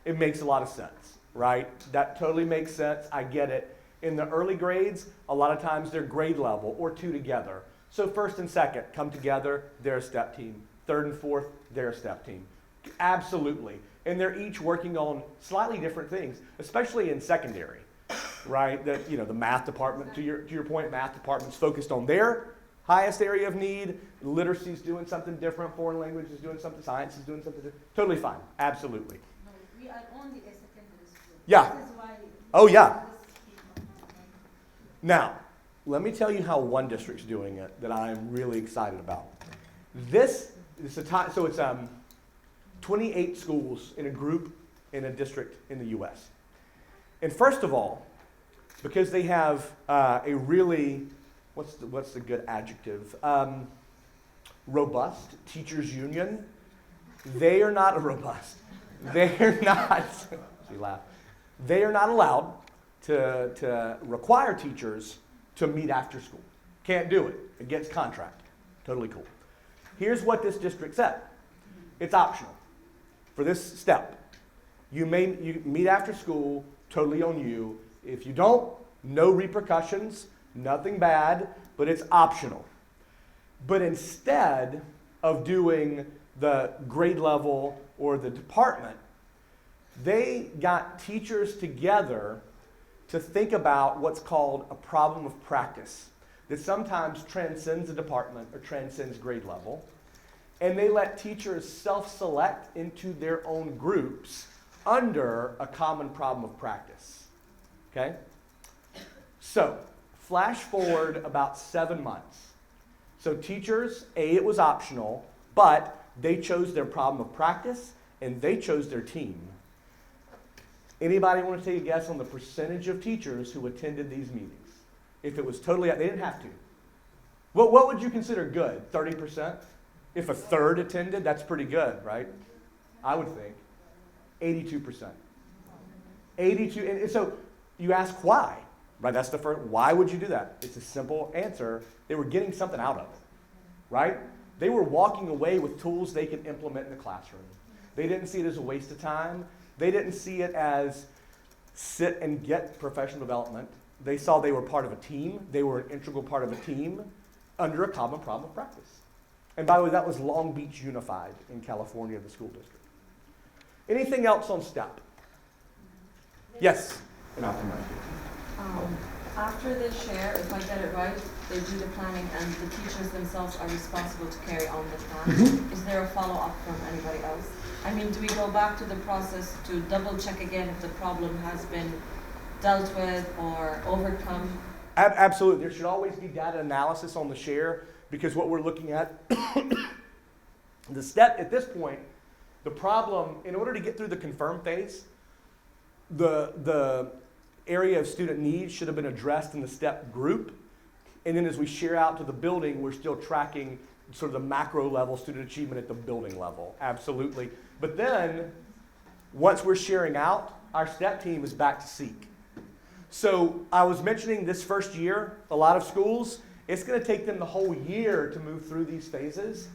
It makes a lot of sense, right? That totally makes sense. I get it. In the early grades, a lot of times they're grade level or two together. So first and second come together, they're a step team. Third and fourth, they're a step team. Absolutely. And they're each working on slightly different things, especially in secondary, right? That, the math department, to your point, math department's focused on their highest area of need. Literacy's doing something different. Foreign language is doing something. Science is doing something different. Totally fine. Absolutely. No, we are only a secondary school. Yeah. This is why Oh, yeah. Now, let me tell you how one district's doing it that I'm really excited about. This is so it's 28 schools in a group in a district in the U.S. And first of all, because they have a really, what's the good adjective? Robust teachers union. They are not robust. They're not. She laughed. They are not allowed to require teachers to meet after school. Can't do it. Against contract. Totally cool. Here's what this district said. It's optional for this step. You meet after school, totally on you. If you don't, no repercussions, nothing bad, but it's optional. But instead of doing the grade level or the department, they got teachers together to think about what's called a problem of practice that sometimes transcends a department or transcends grade level. And they let teachers self-select into their own groups under a common problem of practice. Okay? So, flash forward about 7 months. So teachers, it was optional, but they chose their problem of practice and they chose their team. Anybody want to take a guess on the percentage of teachers who attended these meetings? If it was totally, they didn't have to. What would you consider good? 30%? If a third attended, that's pretty good, right? I would think. 82%. 82, and so you ask why, right? That's the first, why would you do that? It's a simple answer. They were getting something out of it, right? They were walking away with tools they could implement in the classroom. They didn't see it as a waste of time. They didn't see it as sit and get professional development. They saw they were part of a team. They were an integral part of a team under a common problem of practice. And by the way, that was Long Beach Unified in California, the school district. Anything else on STEP? Yes? And I'll come right here. After they share, if I get it right, they do the planning and the teachers themselves are responsible to carry on the plan. Is there a follow-up from anybody else? I mean, do we go back to the process to double check again if the problem has been dealt with or overcome? Absolutely. There should always be data analysis on the share because what we're looking at, the step at this point, the problem, in order to get through the confirm phase, the area of student needs should have been addressed in the STEP group. And then as we share out to the building, we're still tracking sort of the macro level student achievement at the building level. Absolutely. But then, once we're sharing out, our STEP team is back to seek. So I was mentioning this first year, a lot of schools, it's going to take them the whole year to move through these phases.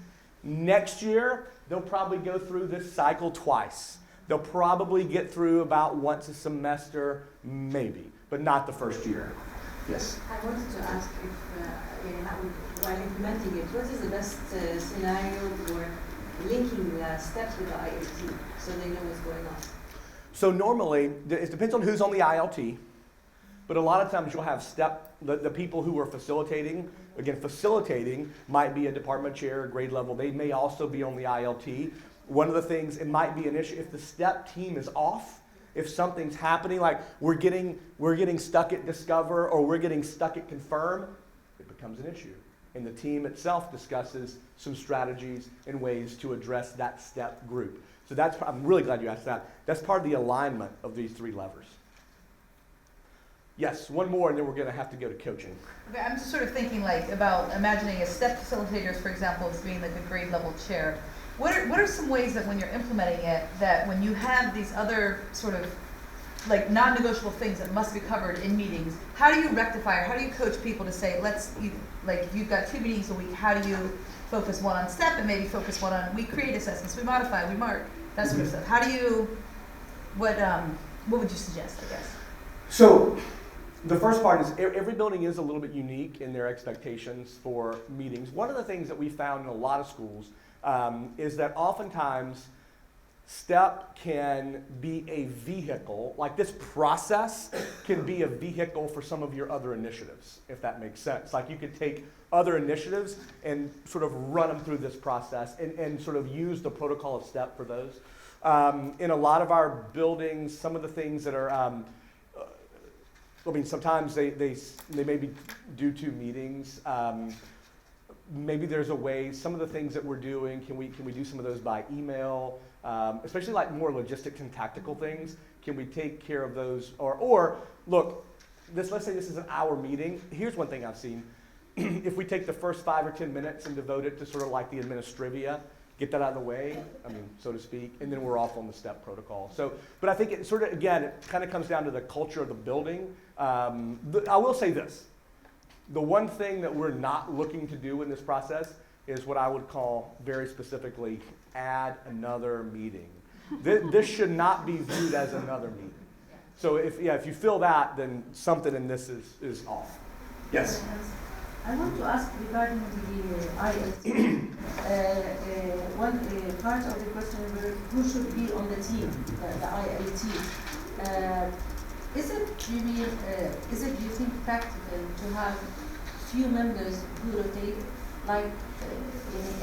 Next year, they'll probably go through this cycle twice. They'll probably get through about once a semester, maybe, but not the first year. Yes? I wanted to ask if, while implementing it, what is the best scenario for linking the steps with the ILT so they know what's going on? So normally, it depends on who's on the ILT, but a lot of times you'll have the people who are facilitating. Again, facilitating might be a department chair, grade level. They may also be on the ILT. One of the things, it might be an issue if the STEP team is off, if something's happening, like we're getting stuck at Discover or we're getting stuck at Confirm, it becomes an issue. And the team itself discusses some strategies and ways to address that STEP group. So I'm really glad you asked that. That's part of the alignment of these three levers. Yes, one more, and then we're going to have to go to coaching. Okay, I'm just sort of thinking like about imagining a step facilitators, for example, as being like a grade level chair. What are some ways that when you're implementing it, that when you have these other sort of like non-negotiable things that must be covered in meetings, how do you rectify or how do you coach people to say, if you've got 2 meetings a week, how do you focus one on STEP and maybe focus one on, we create assessments, we modify, we mark, that sort of stuff. How do you, what would you suggest, I guess? So the first part is every building is a little bit unique in their expectations for meetings. One of the things that we found in a lot of schools is that oftentimes STEP can be a vehicle, like this process can be a vehicle for some of your other initiatives, if that makes sense. Like you could take other initiatives and sort of run them through this process and sort of use the protocol of STEP for those. In a lot of our buildings, some of the things that are, sometimes they may be due to meetings. Maybe there's a way, some of the things that we're doing, can we do some of those by email? Especially like more logistics and tactical things, can we take care of those? Or look, let's say this is an hour meeting. Here's one thing I've seen. If we take the first 5 or 10 minutes and devote it to sort of like the administrivia, get that out of the way, so to speak, and then we're off on the STEP protocol. So, but I think it sort of, again, it kind of comes down to the culture of the building. I will say this. The one thing that we're not looking to do in this process is what I would call very specifically add another meeting. This should not be viewed as another meeting. So if you feel that, then something in this is off. Yes? I want to ask regarding the ILT. One part of the question was who should be on the team, the ILT. Is it do you think practical to have few members who rotate, like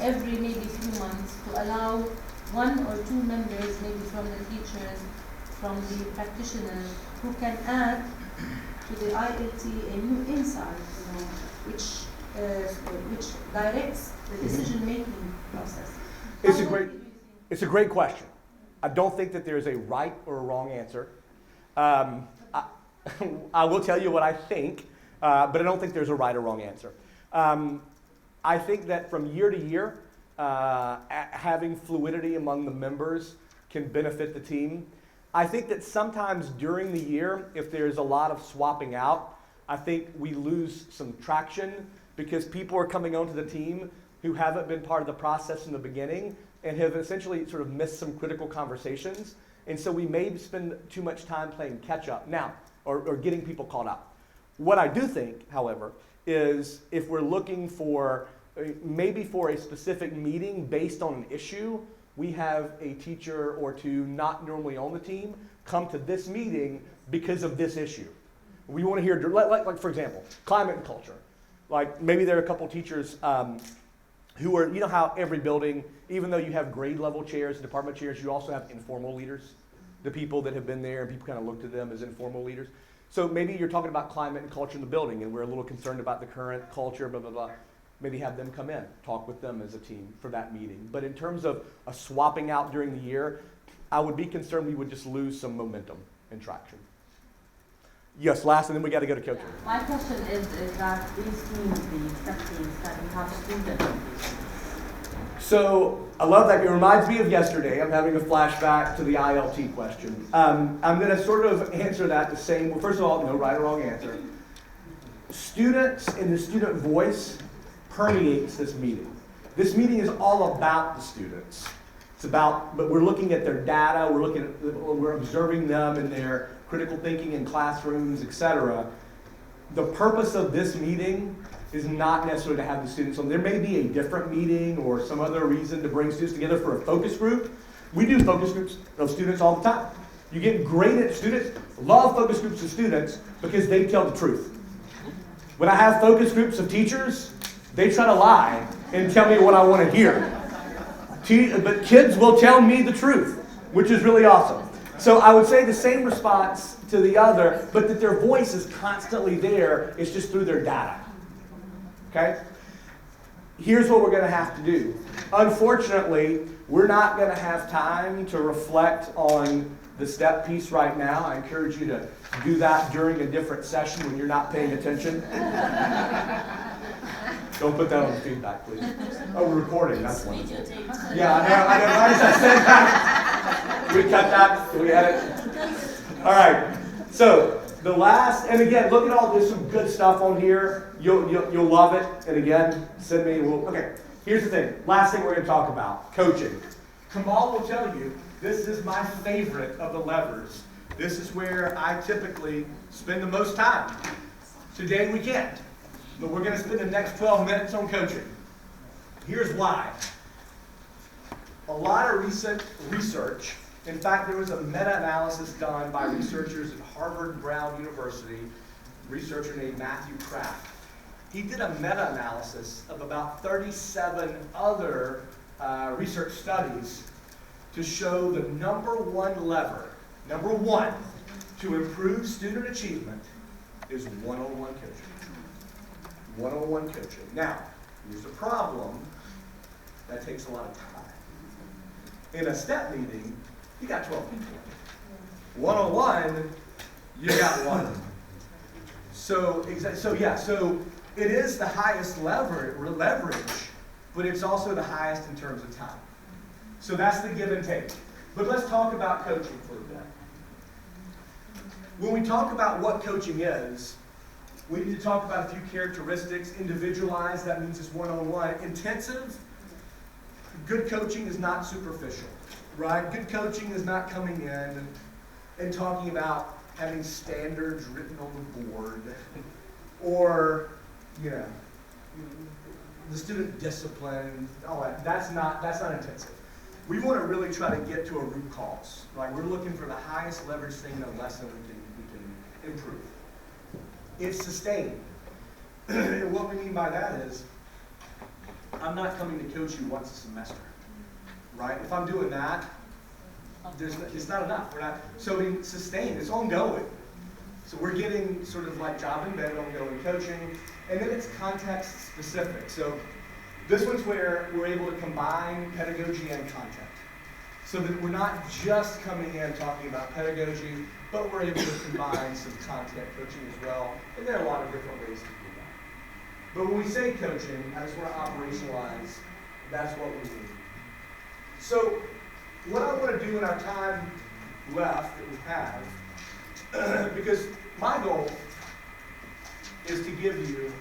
every maybe few months, to allow 1 or 2 members, maybe from the teachers, from the practitioners, who can add to the ILT a new insight, which directs the decision-making process? It's a great question. I don't think that there's a right or a wrong answer. I will tell you what I think, but I don't think there's a right or wrong answer. I think that from year to year, having fluidity among the members can benefit the team. I think that sometimes during the year, if there's a lot of swapping out, I think we lose some traction because people are coming onto the team who haven't been part of the process in the beginning and have essentially sort of missed some critical conversations. And so we may spend too much time playing catch up now or getting people caught up. What I do think, however, is if we're looking for maybe for a specific meeting based on an issue, we have a teacher or two not normally on the team come to this meeting because of this issue. We want to hear, like for example, climate and culture. Like maybe there are a couple teachers who are, you know how every building, even though you have grade level chairs, department chairs, you also have informal leaders, the people that have been there and people kind of look to them as informal leaders. So maybe you're talking about climate and culture in the building and we're a little concerned about the current culture, blah, blah, blah. Maybe have them come in, talk with them as a team for that meeting. But in terms of a swapping out during the year, I would be concerned we would just lose some momentum and traction. Yes, last, and then we got to go to coaching. My question is that these teams, the STEP teams, can have student So I love that. It reminds me of yesterday. I'm having a flashback to the ILT question. I'm going to sort of answer that the same. Well, first of all, no right or wrong answer. Students and the student voice permeates this meeting. This meeting is all about the students. It's about, but we're looking at their data. We're observing them in their critical thinking in classrooms, etc. The purpose of this meeting is not necessarily to have the students on. There may be a different meeting or some other reason to bring students together for a focus group. We do focus groups of students all the time. You get great at students, love focus groups of students because they tell the truth. When I have focus groups of teachers, they try to lie and tell me what I want to hear. But kids will tell me the truth, which is really awesome. So I would say the same response to the other, but that their voice is constantly there. It's just through their data. Okay? Here's what we're going to have to do. Unfortunately, we're not going to have time to reflect on the STEP piece right now. I encourage you to do that during a different session when you're not paying attention. Don't put that on the feedback, please. Oh, we're recording. That's wonderful. Yeah, I know. Right as I said that, we cut that. Can we edit? All right. So the last, and again, look at all this, some good stuff on here. You'll love it. And again, send me. Okay. Here's the thing. Last thing we're going to talk about: coaching. Kamal will tell you this is my favorite of the levers. This is where I typically spend the most time. Today we can't. But we're going to spend the next 12 minutes on coaching. Here's why. A lot of recent research, in fact, there was a meta-analysis done by researchers at Harvard and Brown University, a researcher named Matthew Kraft. He did a meta-analysis of about 37 other research studies to show the number one lever, to improve student achievement is one-on-one coaching. One-on-one coaching. Now, here's the problem. That takes a lot of time. In a STEP meeting, you got 12 people. One-on-one, you got one. So it is the highest leverage, but it's also the highest in terms of time. So that's the give and take. But let's talk about coaching for a bit. When we talk about what coaching is, we need to talk about a few characteristics. Individualized, that means it's one-on-one. Intensive, good coaching is not superficial, right? Good coaching is not coming in and talking about having standards written on the board or, the student discipline, all that. That's not intensive. We want to really try to get to a root cause, right? We're looking for the highest leverage thing in a lesson we can improve. It's sustained. And what we mean by that is, I'm not coming to coach you once a semester, right? If I'm doing that, it's not enough. So it's sustained. It's ongoing. So we're getting sort of like job embedded ongoing coaching, and then it's context specific. So this one's where we're able to combine pedagogy and content. So that we're not just coming in talking about pedagogy, but we're able to combine some content coaching as well. And there are a lot of different ways to do that. But when we say coaching, I just want to operationalize, that's what we mean. So what I want to do in our time left that we have, because my goal is to give you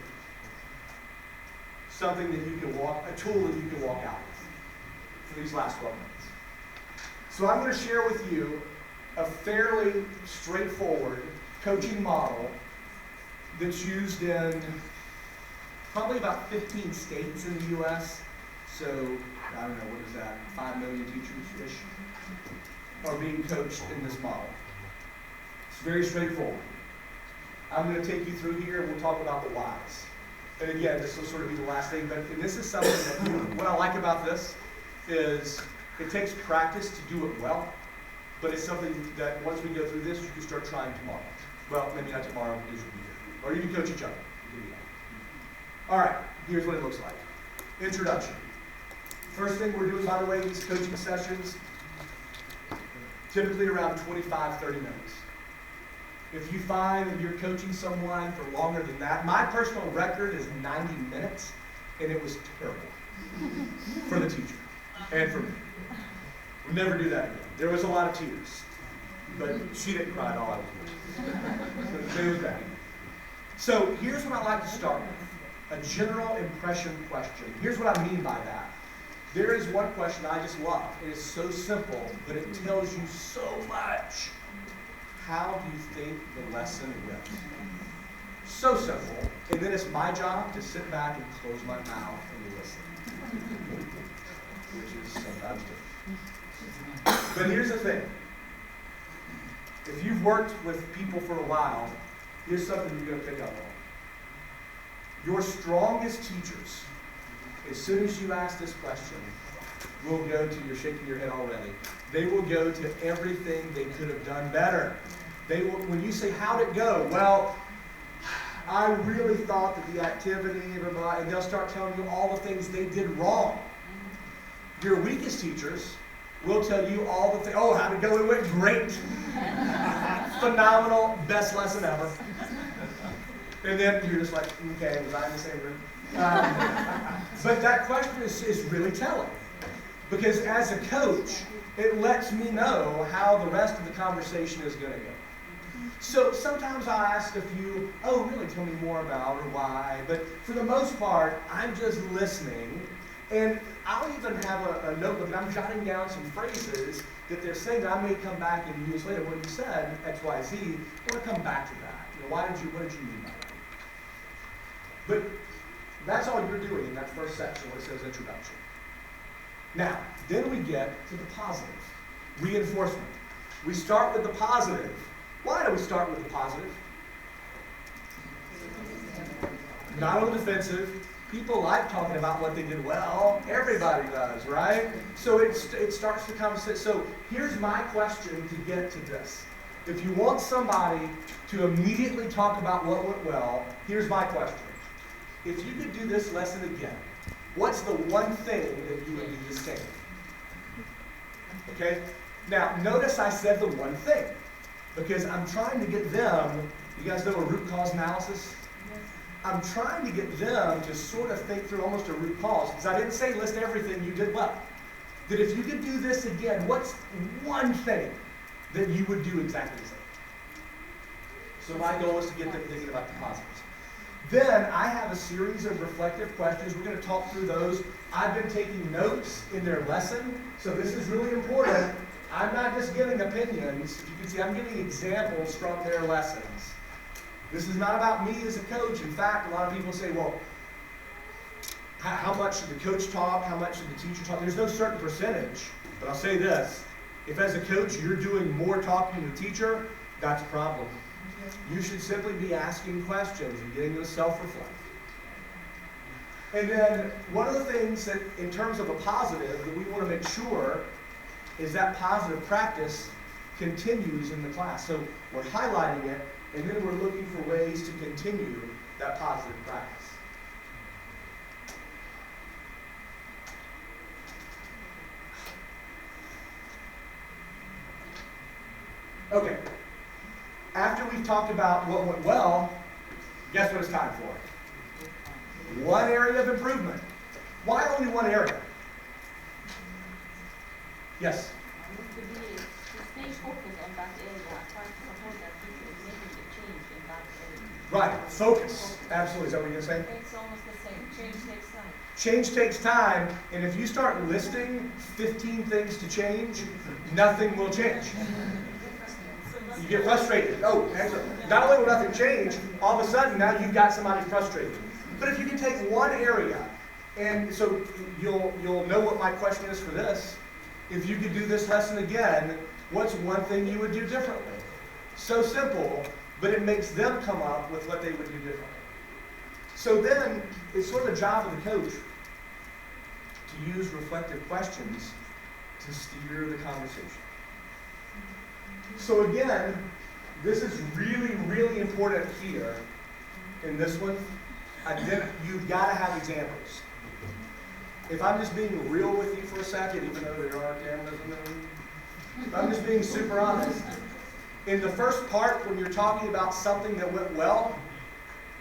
something that you can a tool that you can walk out with for these last 12 minutes. So I'm going to share with you a fairly straightforward coaching model that's used in probably about 15 states in the U.S. So, I don't know, what is that, 5 million teachers-ish are being coached in this model. It's very straightforward. I'm going to take you through here and we'll talk about the whys. And again, this will sort of be the last thing, but this is something that, what I like about this is it takes practice to do it well, but it's something that once we go through this, you can start trying tomorrow. Well, maybe not tomorrow, because you'll be here. Or you can coach each other. All right, here's what it looks like. Introduction. First thing we're doing, by the way, these coaching sessions, typically around 25, 30 minutes. If you find that you're coaching someone for longer than that, my personal record is 90 minutes, and it was terrible. for the teacher and for me. We'll never do that again. There was a lot of tears, but she didn't cry at all. It was bad. So here's what I like to start with, a general impression question. Here's what I mean by that. There is one question I just love. It is so simple, but it tells you so much. How do you think the lesson went? So simple. And then it's my job to sit back and close my mouth and listen, which is sometimes difficult. But here's the thing. If you've worked with people for a while, here's something you're going to pick up on. Your strongest teachers, as soon as you ask this question, will go to, you're shaking your head already, they will go to everything they could have done better. They will, when you say, how'd it go? Well, I really thought that the activity, blah, blah, and they'll start telling you all the things they did wrong. Your weakest teachers will tell you all the things, oh, how'd it go? It went great. Phenomenal, best lesson ever. And then you're just like, okay, was I in the same room? But that question is really telling. Because as a coach, it lets me know how the rest of the conversation is going to go. So sometimes I'll ask a few, oh, really, tell me more about or why. But for the most part, I'm just listening. And I'll even have a notebook, and I'm jotting down some phrases that they're saying that I may come back and use later. When you said X, Y, Z, I want to come back to that. You know, what did you mean by that? But that's all you're doing in that first section where it says introduction. Now, then we get to the positive, reinforcement. We start with the positive. Why do we start with the positive? Not on the defensive. People like talking about what they did well. Everybody does, right? So it starts the conversation. So here's my question to get to this. If you want somebody to immediately talk about what went well, here's my question. If you could do this lesson again, what's the one thing that you would do the same? Okay? Now, notice I said the one thing, because I'm trying to get them, you guys know a root cause analysis? I'm trying to get them to sort of think through almost a root cause, because I didn't say list everything you did well. That if you could do this again, what's one thing that you would do exactly the same? So my goal is to get them thinking about the positives. Then I have a series of reflective questions. We're going to talk through those. I've been taking notes in their lesson, so this is really important. I'm not just giving opinions. If you can see, I'm giving examples from their lessons. This is not about me as a coach. In fact, a lot of people say, well, how much should the coach talk? How much should the teacher talk? There's no certain percentage, but I'll say this. If as a coach you're doing more talking than the teacher, that's a problem. You should simply be asking questions and getting to self-reflect. And then one of the things that, in terms of a positive, that we want to make sure is that positive practice continues in the class. So we're highlighting it, and then we're looking for ways to continue that positive practice. Okay. After we've talked about what went well, guess what it's time for? One area of improvement. Why only one area? Yes? To stay focused on that area, try to support that teacher in making a change in that area. Right, focus. Absolutely. Is that what you're going to say? It's almost the same. Change takes time. Change takes time, and if you start listing 15 things to change, nothing will change. You get frustrated. Oh, excellent. Not only will nothing change, all of a sudden now you've got somebody frustrated. But if you can take one area, and so you'll know what my question is for this. If you could do this lesson again, what's one thing you would do differently? So simple, but it makes them come up with what they would do differently. So then, it's sort of the job of the coach to use reflective questions to steer the conversation. So again, this is really, really important here in this one. You've got to have examples. If I'm just being real with you for a second, even though there are cameras in the room, if I'm just being super honest, in the first part when you're talking about something that went well,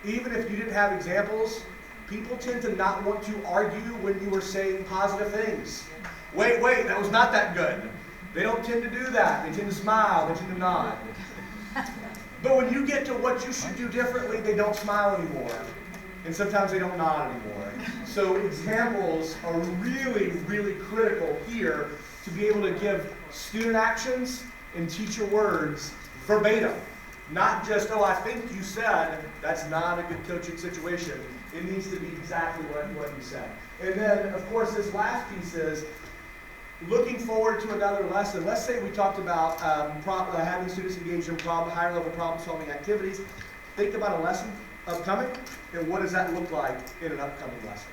even if you didn't have examples, People tend to not want to argue when you are saying positive things. Wait, that was not that good. They don't tend to do that. They tend to smile, they tend to nod. But when you get to what you should do differently, they don't smile anymore. And sometimes they don't nod anymore. So examples are really, really critical here to be able to give student actions and teacher words verbatim. Not just, oh, I think you said. That's not a good coaching situation. It needs to be exactly what you said. And then, of course, this last piece is looking forward to another lesson. Let's say we talked about having students engage in higher level problem solving activities. Think about a lesson upcoming, and what does that look like in an upcoming lesson?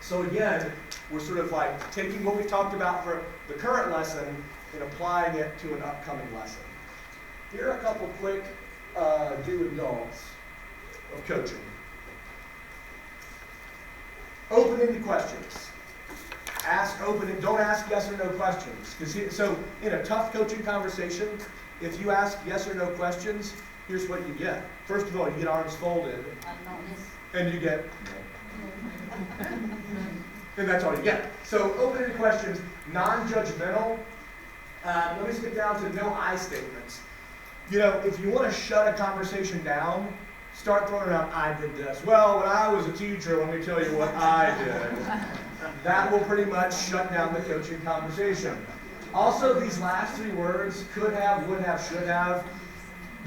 So again, we're sort of like taking what we talked about for the current lesson and applying it to an upcoming lesson. Here are a couple quick do and don'ts of coaching. Open-ended questions. Don't ask yes or no questions. So in a tough coaching conversation, if you ask yes or no questions, here's what you get. First of all, you get arms folded, and you get no. And that's all you get. So open-ended questions, non-judgmental. Let me skip down to no I statements. You know, if you want to shut a conversation down, start throwing around, I did this. Well, when I was a teacher, let me tell you what I did. That will pretty much shut down the coaching conversation. Also, these last three words, could have, would have, should have,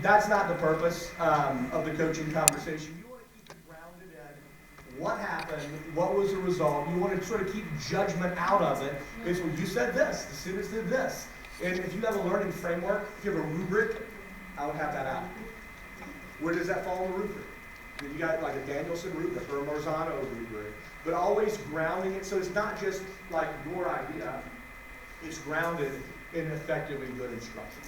that's not the purpose of the coaching conversation. You want to keep it grounded in what happened, what was the result. You want to sort of keep judgment out of it. It's when you said this, the students did this. And if you have a learning framework, if you have a rubric, I would have that out. Where does that fall in the rubric? You got like a Danielson rubric or a Marzano rubric, but always grounding it so it's not just like your idea, it's grounded in effective and good instruction.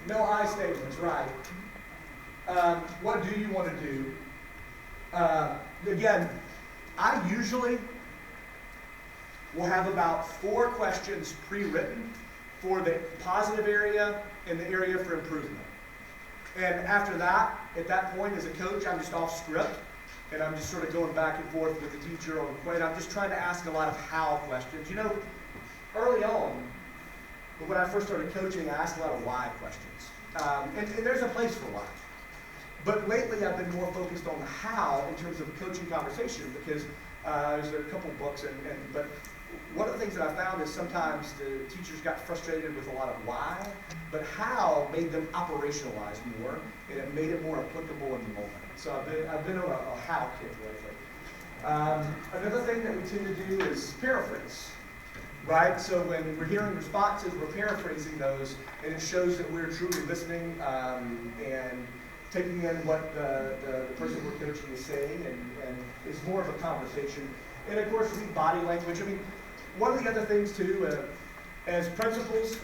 No I statements, right. What do you want to do? Again, I usually will have about 4 questions pre-written for the positive area and the area for improvement. And after that, at that point as a coach, I'm just off script and I'm just sort of going back and forth with the teacher on the point. I'm just trying to ask a lot of how questions. You know, early on, when I first started coaching, I asked a lot of why questions. And there's a place for why. But lately I've been more focused on the how in terms of a coaching conversation because there's a couple books, but one of the things that I found is sometimes the teachers got frustrated with a lot of why, but how made them operationalize more, and it made it more applicable in the moment. So I've been on a how kick lately. Another thing that we tend to do is paraphrase, right? So when we're hearing responses, we're paraphrasing those, and it shows that we're truly listening and taking in what the person we're coaching is saying, and it's more of a conversation. And of course, read body language. I mean, one of the other things too, as principals,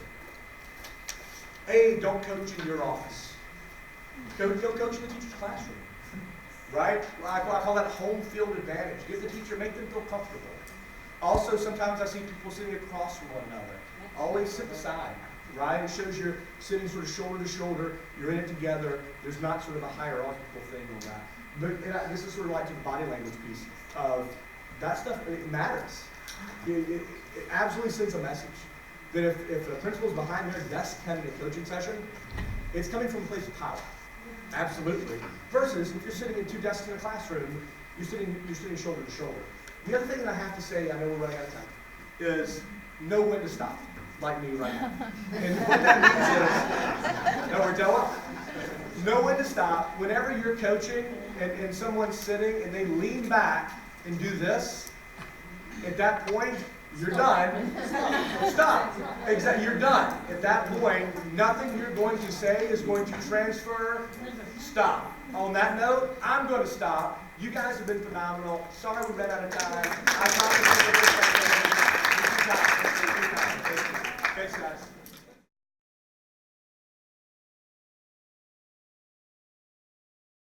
don't coach in your office. Go coach in the teacher's classroom, right? I call that home field advantage. Give the teacher, make them feel comfortable. Also, sometimes I see people sitting across from one another. Always sit beside, right? It shows you're sitting sort of shoulder to shoulder. You're in it together. There's not sort of a hierarchical thing on that. But this is sort of like the body language piece of that stuff. It matters. It absolutely sends a message that if the principal's behind their desk having a coaching session, it's coming from a place of power. Absolutely. Versus if you're sitting in 2 desks in a classroom, you're sitting shoulder to shoulder. The other thing that I have to say, I know we're running out of time, is know when to stop, like me right now. And what that means is, no, we're done. Know when to stop. Whenever you're coaching and someone's sitting and they lean back and do this, at that point, you're done. Stop. Exactly. You're done. At that point, nothing you're going to say is going to transfer. Stop. On that note, I'm going to stop. You guys have been phenomenal. Sorry we ran out of time. I promise you. Thanks, guys.